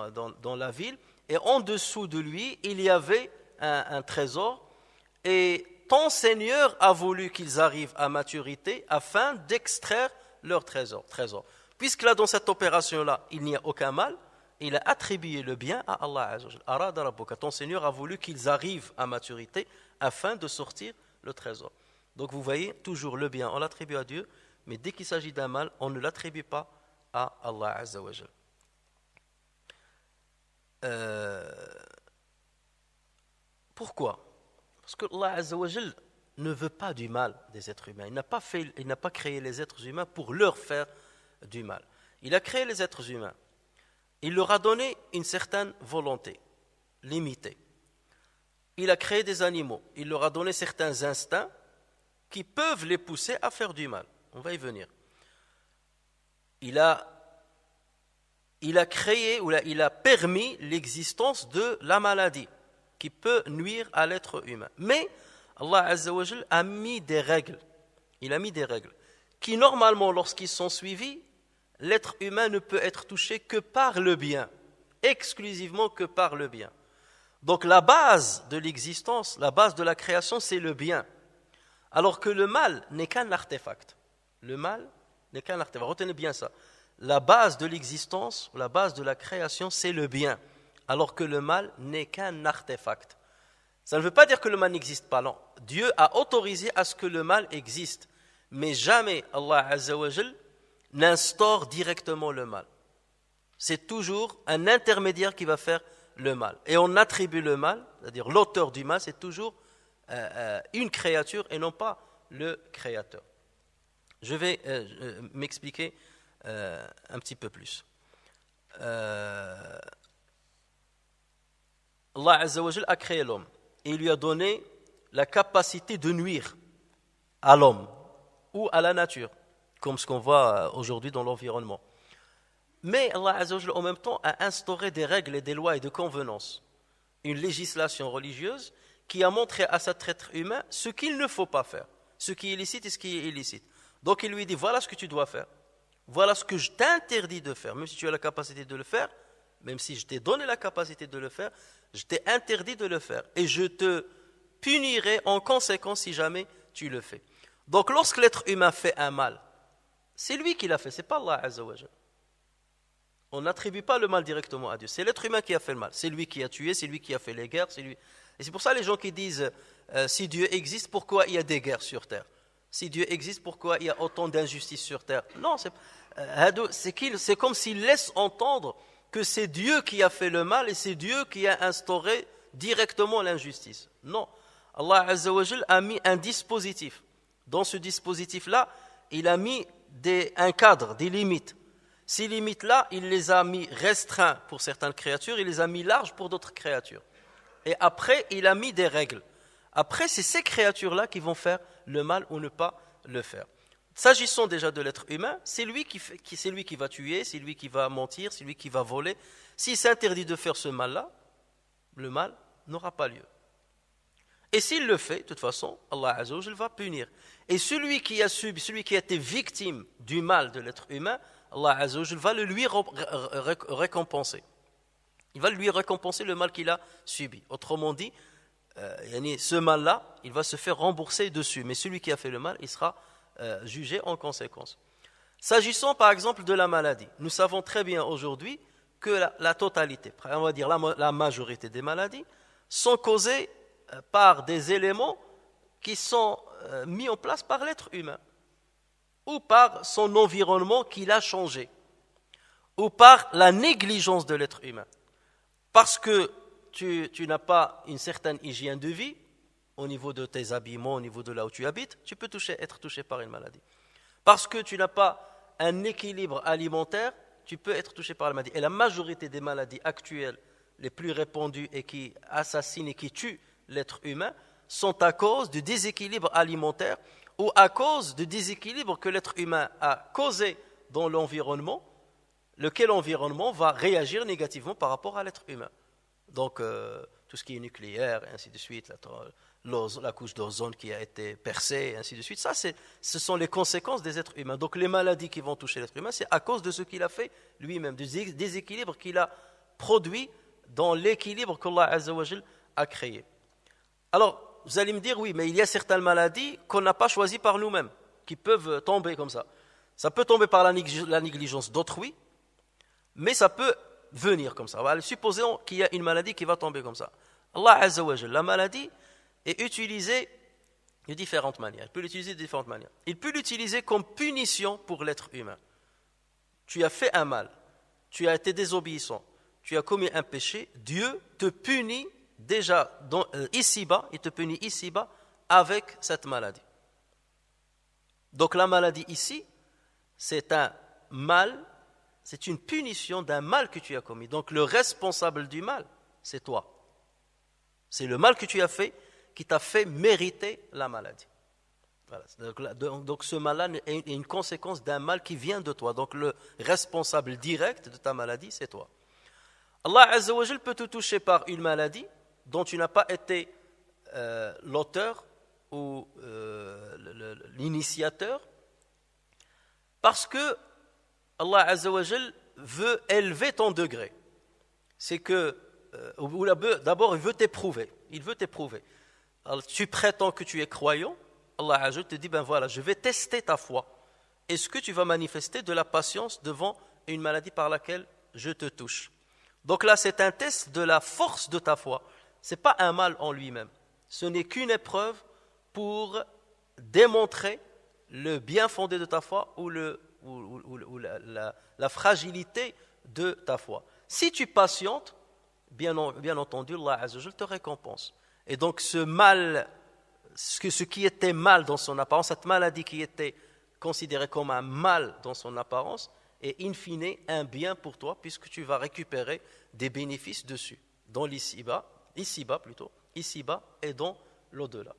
Speaker 1: dans la ville, et en dessous de lui, il y avait un trésor, et ton Seigneur a voulu qu'ils arrivent à maturité afin d'extraire leur trésor. Puisque là, dans cette opération-là, il n'y a aucun mal, il a attribué le bien à Allah Azza wa Jalla. Arada rabbuka, ton Seigneur a voulu qu'ils arrivent à maturité afin de sortir le trésor. Donc vous voyez, toujours le bien, on l'attribue à Dieu, mais dès qu'il s'agit d'un mal, on ne l'attribue pas à Allah Azza wa Jalla. Pourquoi ? Parce que Allah Azza wa Jalla ne veut pas du mal des êtres humains. Il n'a pas créé les êtres humains pour leur faire du mal. Il a créé les êtres humains. Il leur a donné une certaine volonté, limitée. Il a créé des animaux. Il leur a donné certains instincts qui peuvent les pousser à faire du mal. On va y venir. Il a créé, ou il a permis l'existence de la maladie qui peut nuire à l'être humain. Mais Allah Azza wa Jal a mis des règles. Il a mis des règles qui, normalement, lorsqu'ils sont suivis, l'être humain ne peut être touché que par le bien, exclusivement que par le bien. Donc la base de l'existence, la base de la création, c'est le bien. Alors que le mal n'est qu'un artefact. Le mal n'est qu'un artefact. Retenez bien ça. La base de l'existence, la base de la création, c'est le bien. Alors que le mal n'est qu'un artefact. Ça ne veut pas dire que le mal n'existe pas, non. Dieu a autorisé à ce que le mal existe. Mais jamais Allah Azza wa Jal n'instaure directement le mal. C'est toujours un intermédiaire qui va faire le mal. Et on attribue le mal, c'est-à-dire l'auteur du mal, c'est toujours une créature et non pas le créateur. Je vais m'expliquer un petit peu plus. Allah Azza wa Jal a créé l'homme et il lui a donné la capacité de nuire à l'homme ou à la nature, comme ce qu'on voit aujourd'hui dans l'environnement. Mais Allah Azza wa Jal en même temps a instauré des règles et des lois et des convenances, une législation religieuse qui a montré à cet être humain ce qu'il ne faut pas faire, ce qui est licite et ce qui est illicite. Donc il lui dit, voilà ce que tu dois faire, voilà ce que je t'interdis de faire, même si tu as la capacité de le faire, même si je t'ai donné la capacité de le faire, je t'ai interdit de le faire et je te punirai en conséquence si jamais tu le fais. Donc lorsque l'être humain fait un mal, c'est lui qui l'a fait, c'est pas Allah Azza wa Jal. On n'attribue pas le mal directement à Dieu, c'est l'être humain qui a fait le mal, c'est lui qui a tué, c'est lui qui a fait les guerres, c'est lui. Et c'est pour ça les gens qui disent si Dieu existe, pourquoi il y a des guerres sur terre? Si Dieu existe, pourquoi il y a autant d'injustices sur terre? Non, c'est comme s'il laisse entendre que c'est Dieu qui a fait le mal et c'est Dieu qui a instauré directement l'injustice. Non, Allah Azza wa Jal a mis un dispositif. Dans ce dispositif-là, il a mis un cadre, des limites. Ces limites-là, il les a mis restreints pour certaines créatures, il les a mis larges pour d'autres créatures. Et après, il a mis des règles. Après, c'est ces créatures-là qui vont faire le mal ou ne pas le faire. S'agissant déjà de l'être humain, c'est lui qui va tuer, c'est lui qui va mentir, c'est lui qui va voler. S'il s'interdit de faire ce mal-là, le mal n'aura pas lieu. Et s'il le fait, de toute façon, Allah Azza wa Jal va punir. Et celui qui a été victime du mal de l'être humain, Allah Azza wa Jal va le lui récompenser. Il va lui récompenser le mal qu'il a subi. Autrement dit, ce mal-là, il va se faire rembourser dessus. Mais celui qui a fait le mal, il sera jugé en conséquence. S'agissant par exemple de la maladie, nous savons très bien aujourd'hui que la totalité, on va dire la majorité des maladies, sont causées par des éléments qui sont mis en place par l'être humain, ou par son environnement qui l'a changé, ou par la négligence de l'être humain. Parce que tu n'as pas une certaine hygiène de vie, au niveau de tes habillements, au niveau de là où tu habites, tu peux être touché par une maladie. Parce que tu n'as pas un équilibre alimentaire, tu peux être touché par la maladie. Et la majorité des maladies actuelles, les plus répandues et qui assassinent et qui tuent l'être humain, sont à cause du déséquilibre alimentaire ou à cause du déséquilibre que l'être humain a causé dans l'environnement, lequel environnement va réagir négativement par rapport à l'être humain. Donc, tout ce qui est nucléaire, et ainsi de suite, la couche d'ozone qui a été percée, et ainsi de suite, ce sont les conséquences des êtres humains. Donc, les maladies qui vont toucher l'être humain, c'est à cause de ce qu'il a fait lui-même, du déséquilibre qu'il a produit dans l'équilibre qu'Allah Azza wa Jal a créé. Alors, vous allez me dire, oui, mais il y a certaines maladies qu'on n'a pas choisies par nous-mêmes, qui peuvent tomber comme ça. Ça peut tomber par la négligence d'autrui, mais ça peut venir comme ça. Supposons qu'il y a une maladie qui va tomber comme ça. Allah Azza wa Jal, la maladie est utilisée de différentes manières. Il peut l'utiliser de différentes manières. Il peut l'utiliser comme punition pour l'être humain. Tu as fait un mal, tu as été désobéissant, tu as commis un péché, Dieu te punit déjà ici-bas, il te punit ici-bas avec cette maladie. Donc la maladie ici, c'est un mal, c'est une punition d'un mal que tu as commis. Donc le responsable du mal, c'est toi. C'est le mal que tu as fait qui t'a fait mériter la maladie. Voilà. Donc ce mal-là est une conséquence d'un mal qui vient de toi. Donc le responsable direct de ta maladie, c'est toi. Allah Azza wa Jal peut te toucher par une maladie dont tu n'as pas été l'auteur ou l'initiateur, parce que Allah Azza wa Jal veut élever ton degré. C'est que, d'abord, il veut t'éprouver. Alors, tu prétends que tu es croyant, Allah Azza wa Jal te dit, ben voilà, je vais tester ta foi. Est-ce que tu vas manifester de la patience devant une maladie par laquelle je te touche? Donc là, c'est un test de la force de ta foi. Ce n'est pas un mal en lui-même. Ce n'est qu'une épreuve pour démontrer le bien fondé de ta foi ou la fragilité de ta foi. Si tu patientes, bien entendu, Allah Azza wa Jal te récompense. Et donc ce mal, ce qui était mal dans son apparence, cette maladie qui était considérée comme un mal dans son apparence, est in fine un bien pour toi, puisque tu vas récupérer des bénéfices dessus, dans ici-bas et dans l'au-delà.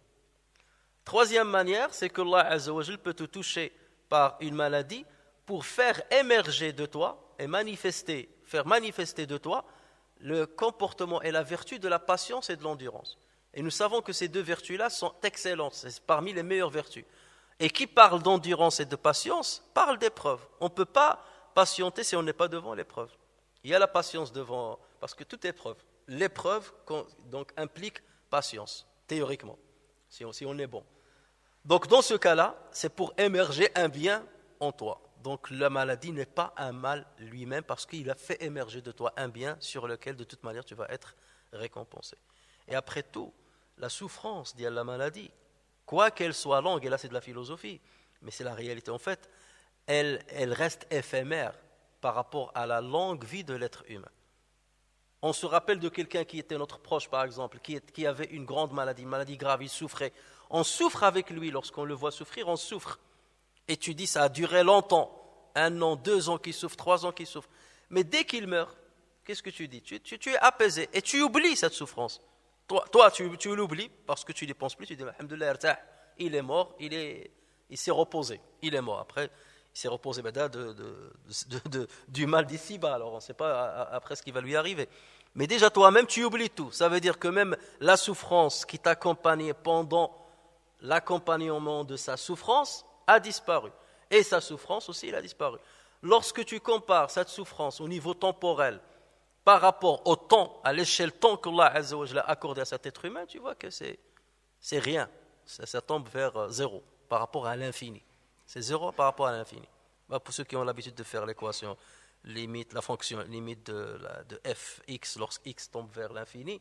Speaker 1: Troisième manière, c'est que Allah Azza wa Jal peut te toucher par une maladie pour faire émerger de toi et faire manifester de toi le comportement et la vertu de la patience et de l'endurance. Et nous savons que ces deux vertus-là sont excellentes, c'est parmi les meilleures vertus. Et qui parle d'endurance et de patience parle d'épreuve. On ne peut pas patienter si on n'est pas devant l'épreuve. Il y a la patience devant, parce que toute épreuve, l'épreuve donc implique patience, théoriquement, si on est bon. Donc dans ce cas-là, c'est pour émerger un bien en toi. Donc la maladie n'est pas un mal lui-même, parce qu'il a fait émerger de toi un bien sur lequel de toute manière tu vas être récompensé. Et après tout, la souffrance de la maladie, quoi qu'elle soit longue, et là c'est de la philosophie, mais c'est la réalité en fait, elle reste éphémère par rapport à la longue vie de l'être humain. On se rappelle de quelqu'un qui était notre proche par exemple, qui avait une grande maladie, une maladie grave, il souffrait. On souffre avec lui, lorsqu'on le voit souffrir, on souffre. Et tu dis ça a duré longtemps, 1 an, 2 ans qu'il souffre, 3 ans qu'il souffre. Mais dès qu'il meurt, qu'est-ce que tu dis? Tu es apaisé et tu oublies cette souffrance. Toi, tu l'oublies parce que tu n'y penses plus. Tu dis, alhamdoulilah, il est mort, il s'est reposé. Il est mort. Après, il s'est reposé du mal d'ici-bas. Alors, on ne sait pas après ce qui va lui arriver. Mais déjà, toi-même, tu oublies tout. Ça veut dire que même la souffrance qui t'accompagnait pendant l'accompagnement de sa souffrance a disparu. Et sa souffrance aussi, elle a disparu. Lorsque tu compares cette souffrance au niveau temporel, par rapport au temps, à l'échelle temps qu'Allah Azza wa Jalla a accordé à cet être humain, tu vois que c'est rien. Ça tombe vers 0 par rapport à l'infini. C'est 0 par rapport à l'infini. Pour ceux qui ont l'habitude de faire l'équation, la fonction limite de fx lorsque x tombe vers l'infini,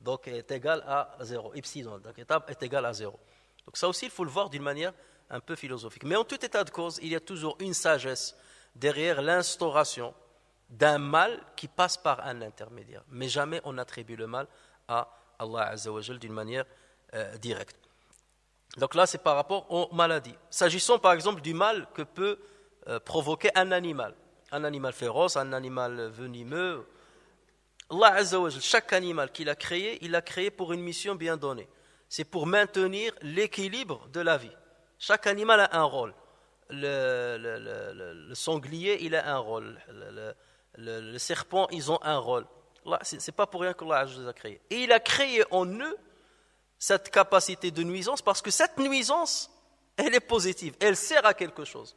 Speaker 1: donc est égal à 0. Epsilon, donc est égal à 0. Donc ça aussi, il faut le voir d'une manière un peu philosophique. Mais en tout état de cause, il y a toujours une sagesse derrière l'instauration d'un mal qui passe par un intermédiaire. Mais jamais on attribue le mal à Allah Azza wa Jal d'une manière directe. Donc là, c'est par rapport aux maladies. S'agissant par exemple du mal que peut provoquer un animal féroce, un animal venimeux. Allah Azza wa Jal, chaque animal qu'il a créé, il l'a créé pour une mission bien donnée. C'est pour maintenir l'équilibre de la vie. Chaque animal a un rôle. Le sanglier, il a un rôle. Le serpent, ils ont un rôle. C'est pas pour rien qu'Allah les a créés. Et il a créé en eux cette capacité de nuisance parce que cette nuisance, elle est positive, elle sert à quelque chose.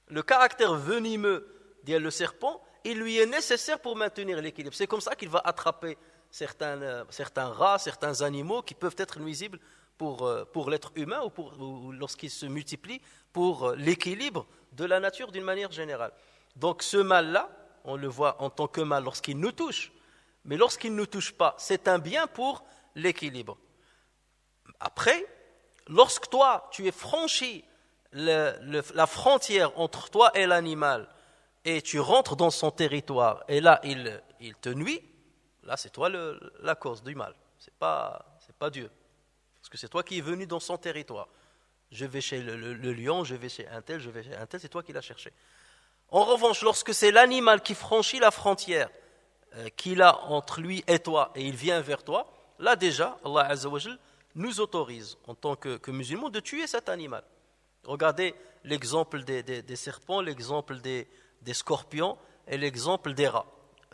Speaker 1: Le caractère venimeux le serpent, il lui est nécessaire pour maintenir l'équilibre. C'est comme ça qu'il va attraper certains rats, certains animaux qui peuvent être nuisibles pour l'être humain ou lorsqu'ils se multiplient pour l'équilibre de la nature d'une manière générale. Donc ce mal-là, on le voit en tant que mal lorsqu'il nous touche, mais lorsqu'il ne nous touche pas, c'est un bien pour l'équilibre. Après, lorsque toi, tu es franchi la frontière entre toi et l'animal, et tu rentres dans son territoire, et là, il te nuit, là, c'est toi la cause du mal. C'est pas Dieu. Parce que c'est toi qui es venu dans son territoire. Je vais chez le lion, je vais chez un tel, c'est toi qui l'as cherché. En revanche, lorsque c'est l'animal qui franchit la frontière qu'il a entre lui et toi, et il vient vers toi, là déjà, Allah Azza wa Jal nous autorise, en tant que musulmans, de tuer cet animal. Regardez l'exemple des serpents, l'exemple des scorpions et l'exemple des rats.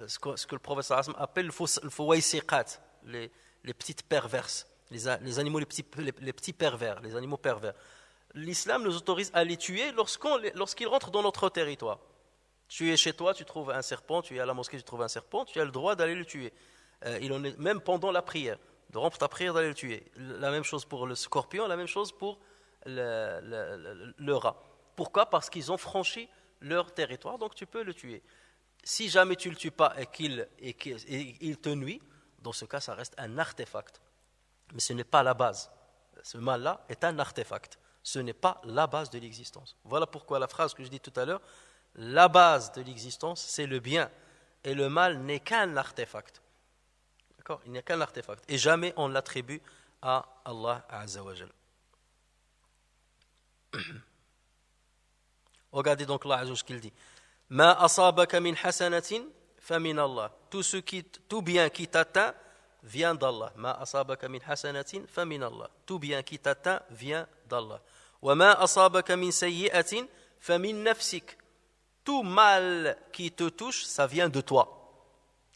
Speaker 1: Ce que le prophète sallallahu alayhi wa sallam appelle le fawaysiqat, les petites perverses, les animaux, les petits pervers, les animaux pervers. L'islam nous autorise à les tuer lorsqu'ils rentrent dans notre territoire. Tu es chez toi, tu trouves un serpent, tu es à la mosquée, tu trouves un serpent, tu as le droit d'aller le tuer. Il en est même pendant la prière, de rompre ta prière, d'aller le tuer. La même chose pour le scorpion, la même chose pour le rat. Pourquoi ? Parce qu'ils ont franchi leur territoire, donc tu peux le tuer. Si jamais tu ne le tues pas et qu'il te nuit, dans ce cas, ça reste un artefact. Mais ce n'est pas la base. Ce mal-là est un artefact. Ce n'est pas la base de l'existence. Voilà pourquoi la phrase que je dis tout à l'heure, la base de l'existence, c'est le bien. Et le mal n'est qu'un artefact. D'accord ? Il n'est qu'un artefact. Et jamais on l'attribue à Allah Azza wa Jal. Regardez donc Allah Azza wa Jal ce qu'il dit. Ma asabaka min hasanatin fa min Allah. Tout bien qui t'atteint vient d'Allah. Ma asabaka min hasanatin fa min Allah. Tout bien qui t'atteint vient d'Allah. Wa ma asabaka min sayyi'atin fa min nafsik. Tout mal qui te touche, ça vient de toi.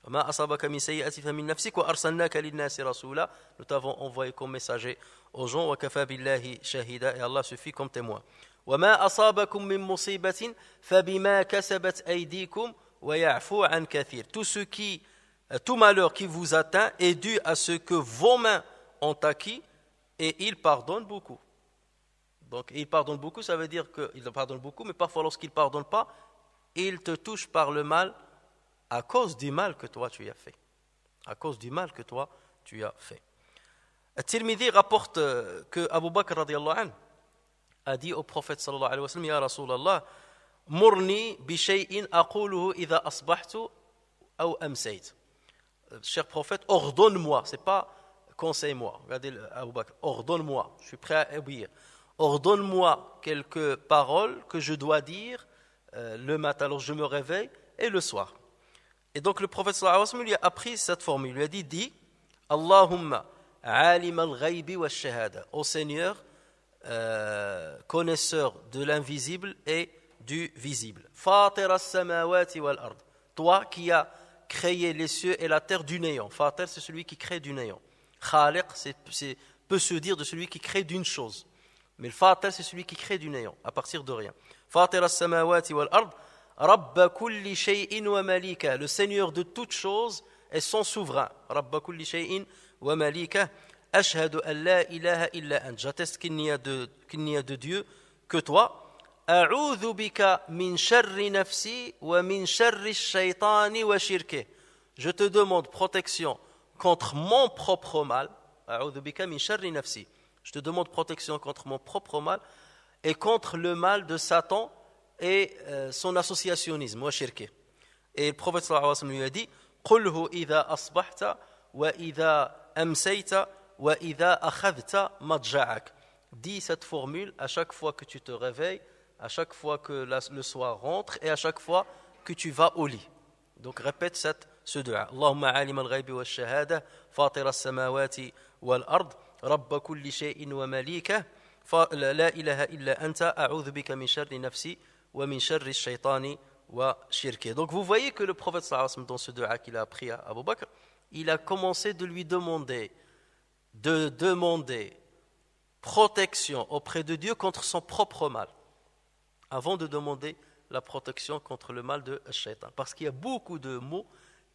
Speaker 1: Wa ma asabaka min sayyi'atin fa min nafsik wa arsalnaka lin-nasi rasula. Nous t'avons envoyé comme messager aux gens wa kafa billahi shahida, et Allah suffit comme témoin. وما أصابكم من مصيبة فبما كسبت أيديكم ويعفو عن كثير. Tout malheur qui vous atteint est dû à ce que vos mains ont acquis, et il pardonne beaucoup. Donc il pardonne beaucoup, ça veut dire qu'il pardonne beaucoup, mais parfois lorsqu'il ne pardonne pas, il te touche par le mal à cause du mal que toi tu as fait. À cause du mal que toi tu as fait. At-Tirmidhi rapporte que Abu Bakr radiyallahu anhu a dit au prophète sallallahu alayhi wa sallam, Ya Rasulallah, murni bi shay'in aquluhu idha asbahtu aw amsayt. Cher prophète, ordonne-moi, c'est pas conseille-moi. Regardez Abu Bakr, ordonne-moi, je suis prêt à obéir. Ordonne-moi quelques paroles que je dois dire le matin lorsque je me réveille et le soir. Et donc le prophète sallallahu alayhi wa sallam lui a appris cette formule, il lui a dit, dis Allahumma alim al-ghaybi wa shahada. Ô Seigneur, connaisseur de l'invisible et du visible. Fatir as-samawati wal-ard. Toi qui as créé les cieux et la terre du néant. Fatir, c'est celui qui crée du néant. Khaliq, peut se dire de celui qui crée d'une chose. Mais le Fatir, c'est celui qui crée du néant, à partir de rien. Fatir as-samawati wal-ard. Rabba kulli shay'in wa malika. Le Seigneur de toutes choses est son souverain. Rabba kulli shay'in wa malika. Ashhadu an la ilaha illa ant. J'atteste qu'il n'y a de Dieu que toi. A'udhu bika min sharri nafsi wa min sharri shaytani wa shirkih. Je te demande protection contre mon propre mal. A'udhu bika min sharri nafsi. Je te demande protection contre mon propre mal et contre le mal de Satan et son associationnisme wa shirkih. Et le prophète sallallahu alayhi wa sallam lui a dit Qulhu idha asbahta wa idha amsayta wa idha akhadhta madja'ak. Dis cette formule à chaque fois que tu te réveilles, à chaque fois que le soir rentre et à chaque fois que tu vas au lit. Donc répète ce dua. Allahumma alim al-ghaybi wa shahada, fatir as-samawati wal-ard, رب كل شيء ومليكه لا إله إلا أنت أعوذ بك من شر نفسي ومن شر الشيطان وشركه. Donc vous voyez que le prophète sallallahu alayhi wa sallam, dans ce dua qu'il a appris à Abu Bakr, il a commencé de lui demander protection auprès de Dieu contre son propre mal, avant de demander la protection contre le mal de Shaitan. Parce qu'il y a beaucoup de maux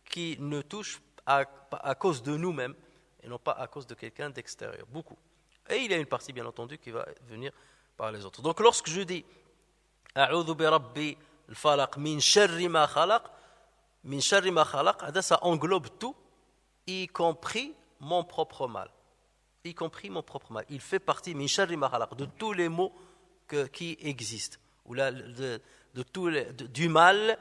Speaker 1: qui ne touchent à cause de nous-mêmes et non pas à cause de quelqu'un d'extérieur. Beaucoup. Et il y a une partie, bien entendu, qui va venir par les autres. Donc lorsque je dis A'udhu bi Rabbi al-Falaq min sharri ma khalaq, ça englobe tout, y compris mon propre mal. Y compris mon propre mal. Il fait partie min sharri ma khalaq, de tous les maux qui existent, ou du mal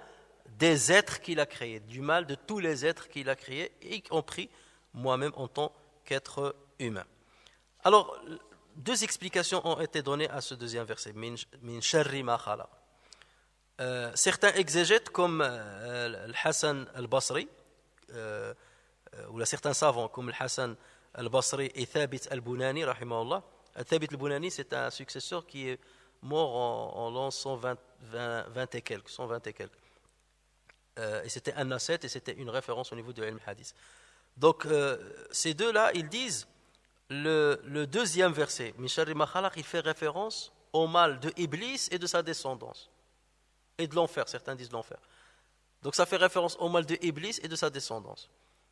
Speaker 1: des êtres qu'il a créés, du mal de tous les êtres qu'il a créés, y compris moi-même en tant qu'être humain. Alors, deux explications ont été données à ce deuxième verset, min sharri ma khalaq. Certains exégètes comme Al-Hassan al-Basri, ou certains savants comme Al-Hassan al-Basri et Thabit al-Bunani, rahimahullah. Thabit al-Bunani, c'est un successeur qui est mort en l'an 120 et quelques. Et c'était un ascète et c'était une référence au niveau de l'ilm hadith. Donc, ces deux-là, ils disent, le deuxième verset, Min sharri ma khalaq, il fait référence au mal de Iblis et de sa descendance. Et de l'enfer, certains disent l'enfer. Donc ça fait référence au mal de Iblis et de sa descendance.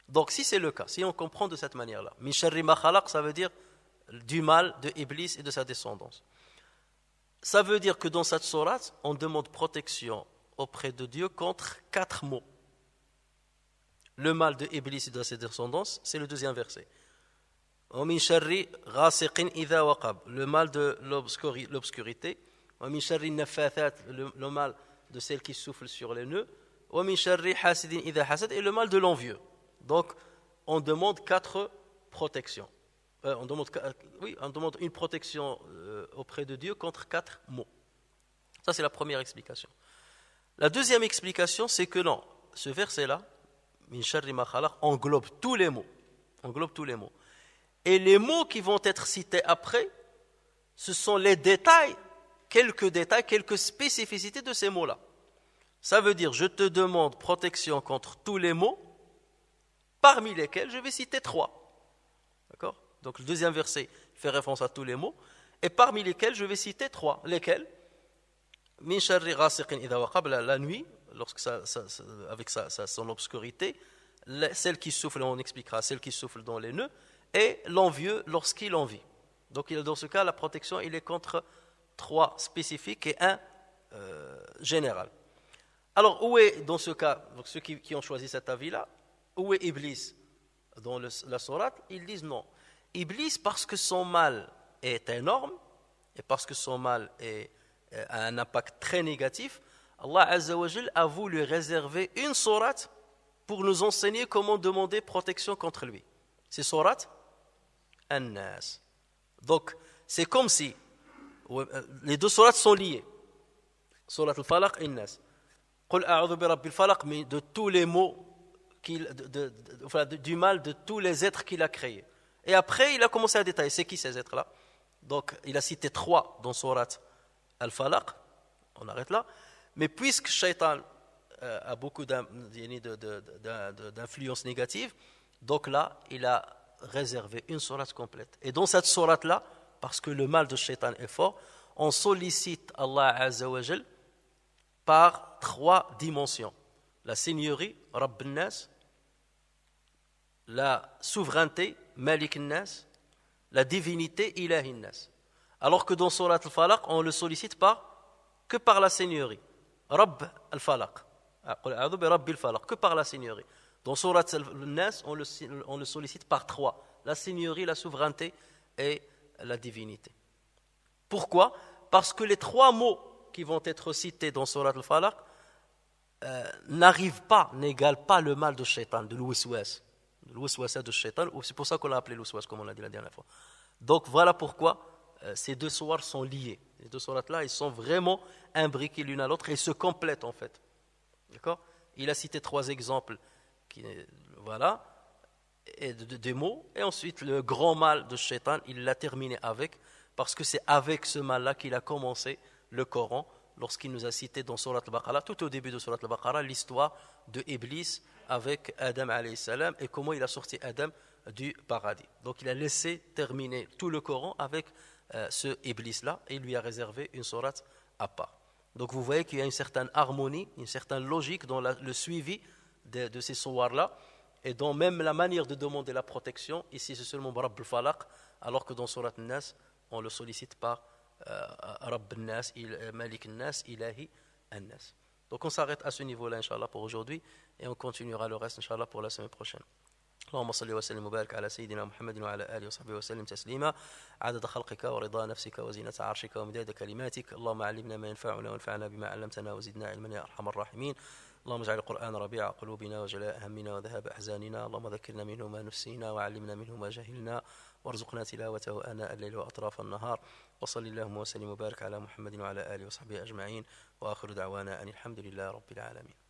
Speaker 1: Donc si c'est le cas, si on comprend de cette manière-là, Min sharri ma khalaq, ça veut dire du mal de Iblis et de sa descendance. Ça veut dire que dans cette sourate, on demande protection auprès de Dieu contre 4 maux. Le mal de Iblis et de sa descendance, c'est le deuxième verset. Min sharri ghasiqin idha waqab, le mal de l'obscurité. Min sharri nafathat, le mal de celle qui souffle sur les nœuds. Min sharri hasidin idha hasad, et le mal de l'envieux. Donc, on demande 4 protections. On demande une protection auprès de Dieu contre 4 maux. Ça, c'est la première explication. La deuxième explication, c'est que non, ce verset-là, Min sharri ma khalaq, englobe tous les mots. Et les mots qui vont être cités après, ce sont les détails, quelques spécificités de ces mots-là. Ça veut dire, je te demande protection contre tous les mots, parmi lesquels je vais citer 3. D'accord ? Donc le deuxième verset fait référence à tous les mots, et parmi lesquels je vais citer 3. Lesquels ? Min sharri ghasiqin idha waqab, la nuit, lorsque avec son obscurité, celle qui souffle, on expliquera, celle qui souffle dans les nœuds, et l'envieux lorsqu'il envie. Donc dans ce cas, la protection, il est contre 3 spécifiques et 1 général. Alors, où est, dans ce cas, donc ceux qui ont choisi cet avis-là, où est Iblis dans la sourate? Ils disent non. Iblis, parce que son mal est énorme, et parce que son mal a un impact très négatif, Allah Azza wa Jal a voulu réserver une sourate pour nous enseigner comment demander protection contre lui. C'est sourate An-Nas. Donc, c'est comme si les deux sourates sont liées. Sourate Al-Falaq et An-Nas. Qul a'udhu bi Rabbil Falaq, mais de tous les mots, du mal de tous les êtres qu'il a créés. Et après, il a commencé à détailler. C'est qui ces êtres-là? Donc, il a cité 3 dans sourate Al-Falaq. On arrête là. Mais puisque Shaitan a beaucoup d'influence négative, donc là, il a réservé une sourate complète. Et dans cette sourate-là, parce que le mal de Shaitan est fort, on sollicite Allah Azza wa Jal par 3 dimensions. La seigneurie, Rabb al-Nas, la souveraineté, Malik al-Nas, la divinité, Ilahi al-Nas. Alors que dans Surat al-Falaq, on le sollicite que par la seigneurie, Rabb al-Falaq, que par la seigneurie. Dans Surat al-Nas, on le sollicite par 3, la seigneurie, la souveraineté et la divinité. Pourquoi? Parce que les 3 mots qui vont être cités dans Surat al-Falaq n'égalent pas le mal de Shaitan, de l'Wiswas. L'Wiswasa de Shaitan, c'est pour ça qu'on l'a appelé l'Wiswas, comme on l'a dit la dernière fois. Donc voilà pourquoi ces 2 sourates sont liées. Les 2 sourates-là, ils sont vraiment imbriqués l'une à l'autre et se complètent en fait. D'accord? Il a cité 3 exemples. Voilà. et des mots, et ensuite le grand mal de Shaitan, il l'a terminé avec, parce que c'est avec ce mal-là qu'il a commencé le Coran, lorsqu'il nous a cité dans Surat al-Baqarah, tout au début de Surat al-Baqarah, l'histoire de Iblis avec Adam alayhi salam et comment il a sorti Adam du paradis. Donc il a laissé terminer tout le Coran avec ce Iblis-là, et il lui a réservé une sourate à part. Donc vous voyez qu'il y a une certaine harmonie, une certaine logique dans le suivi de ces sourates-là, et dans même la manière de demander la protection. Ici c'est seulement Rabb al-Falaq, alors que dans Surat al-Nas, on le sollicite par Rabb al-Nas, Malik al-Nas, Ilahi al-Nas. Donc on s'arrête à ce niveau-là, Inch'Allah, pour aujourd'hui, et on continuera le reste, Inch'Allah, pour la semaine prochaine. اللهم صل وسلم وبارك على سيدنا محمد وعلى آله وصحبه وسلم تسليما عدد خلقك ورضا نفسك وزينة عرشك ومداد كلماتك. اللهم علمنا ما ينفعنا وانفعنا بما علمتنا وزدنا علما يا أرحم الراحمين. اللهم اجعل القرآن ربيع قلوبنا وجلاء همنا وذهاب أحزاننا. اللهم ذكرنا منه ما نسينا وعلمنا منه ما جهلنا وارزقنا تلاوته آناء الليل وأطراف النهار. وصل اللهم وسلم وبارك على محمد وعلى آله وصحبه أجمعين وآخر دعوانا أن الحمد لله رب العالمين.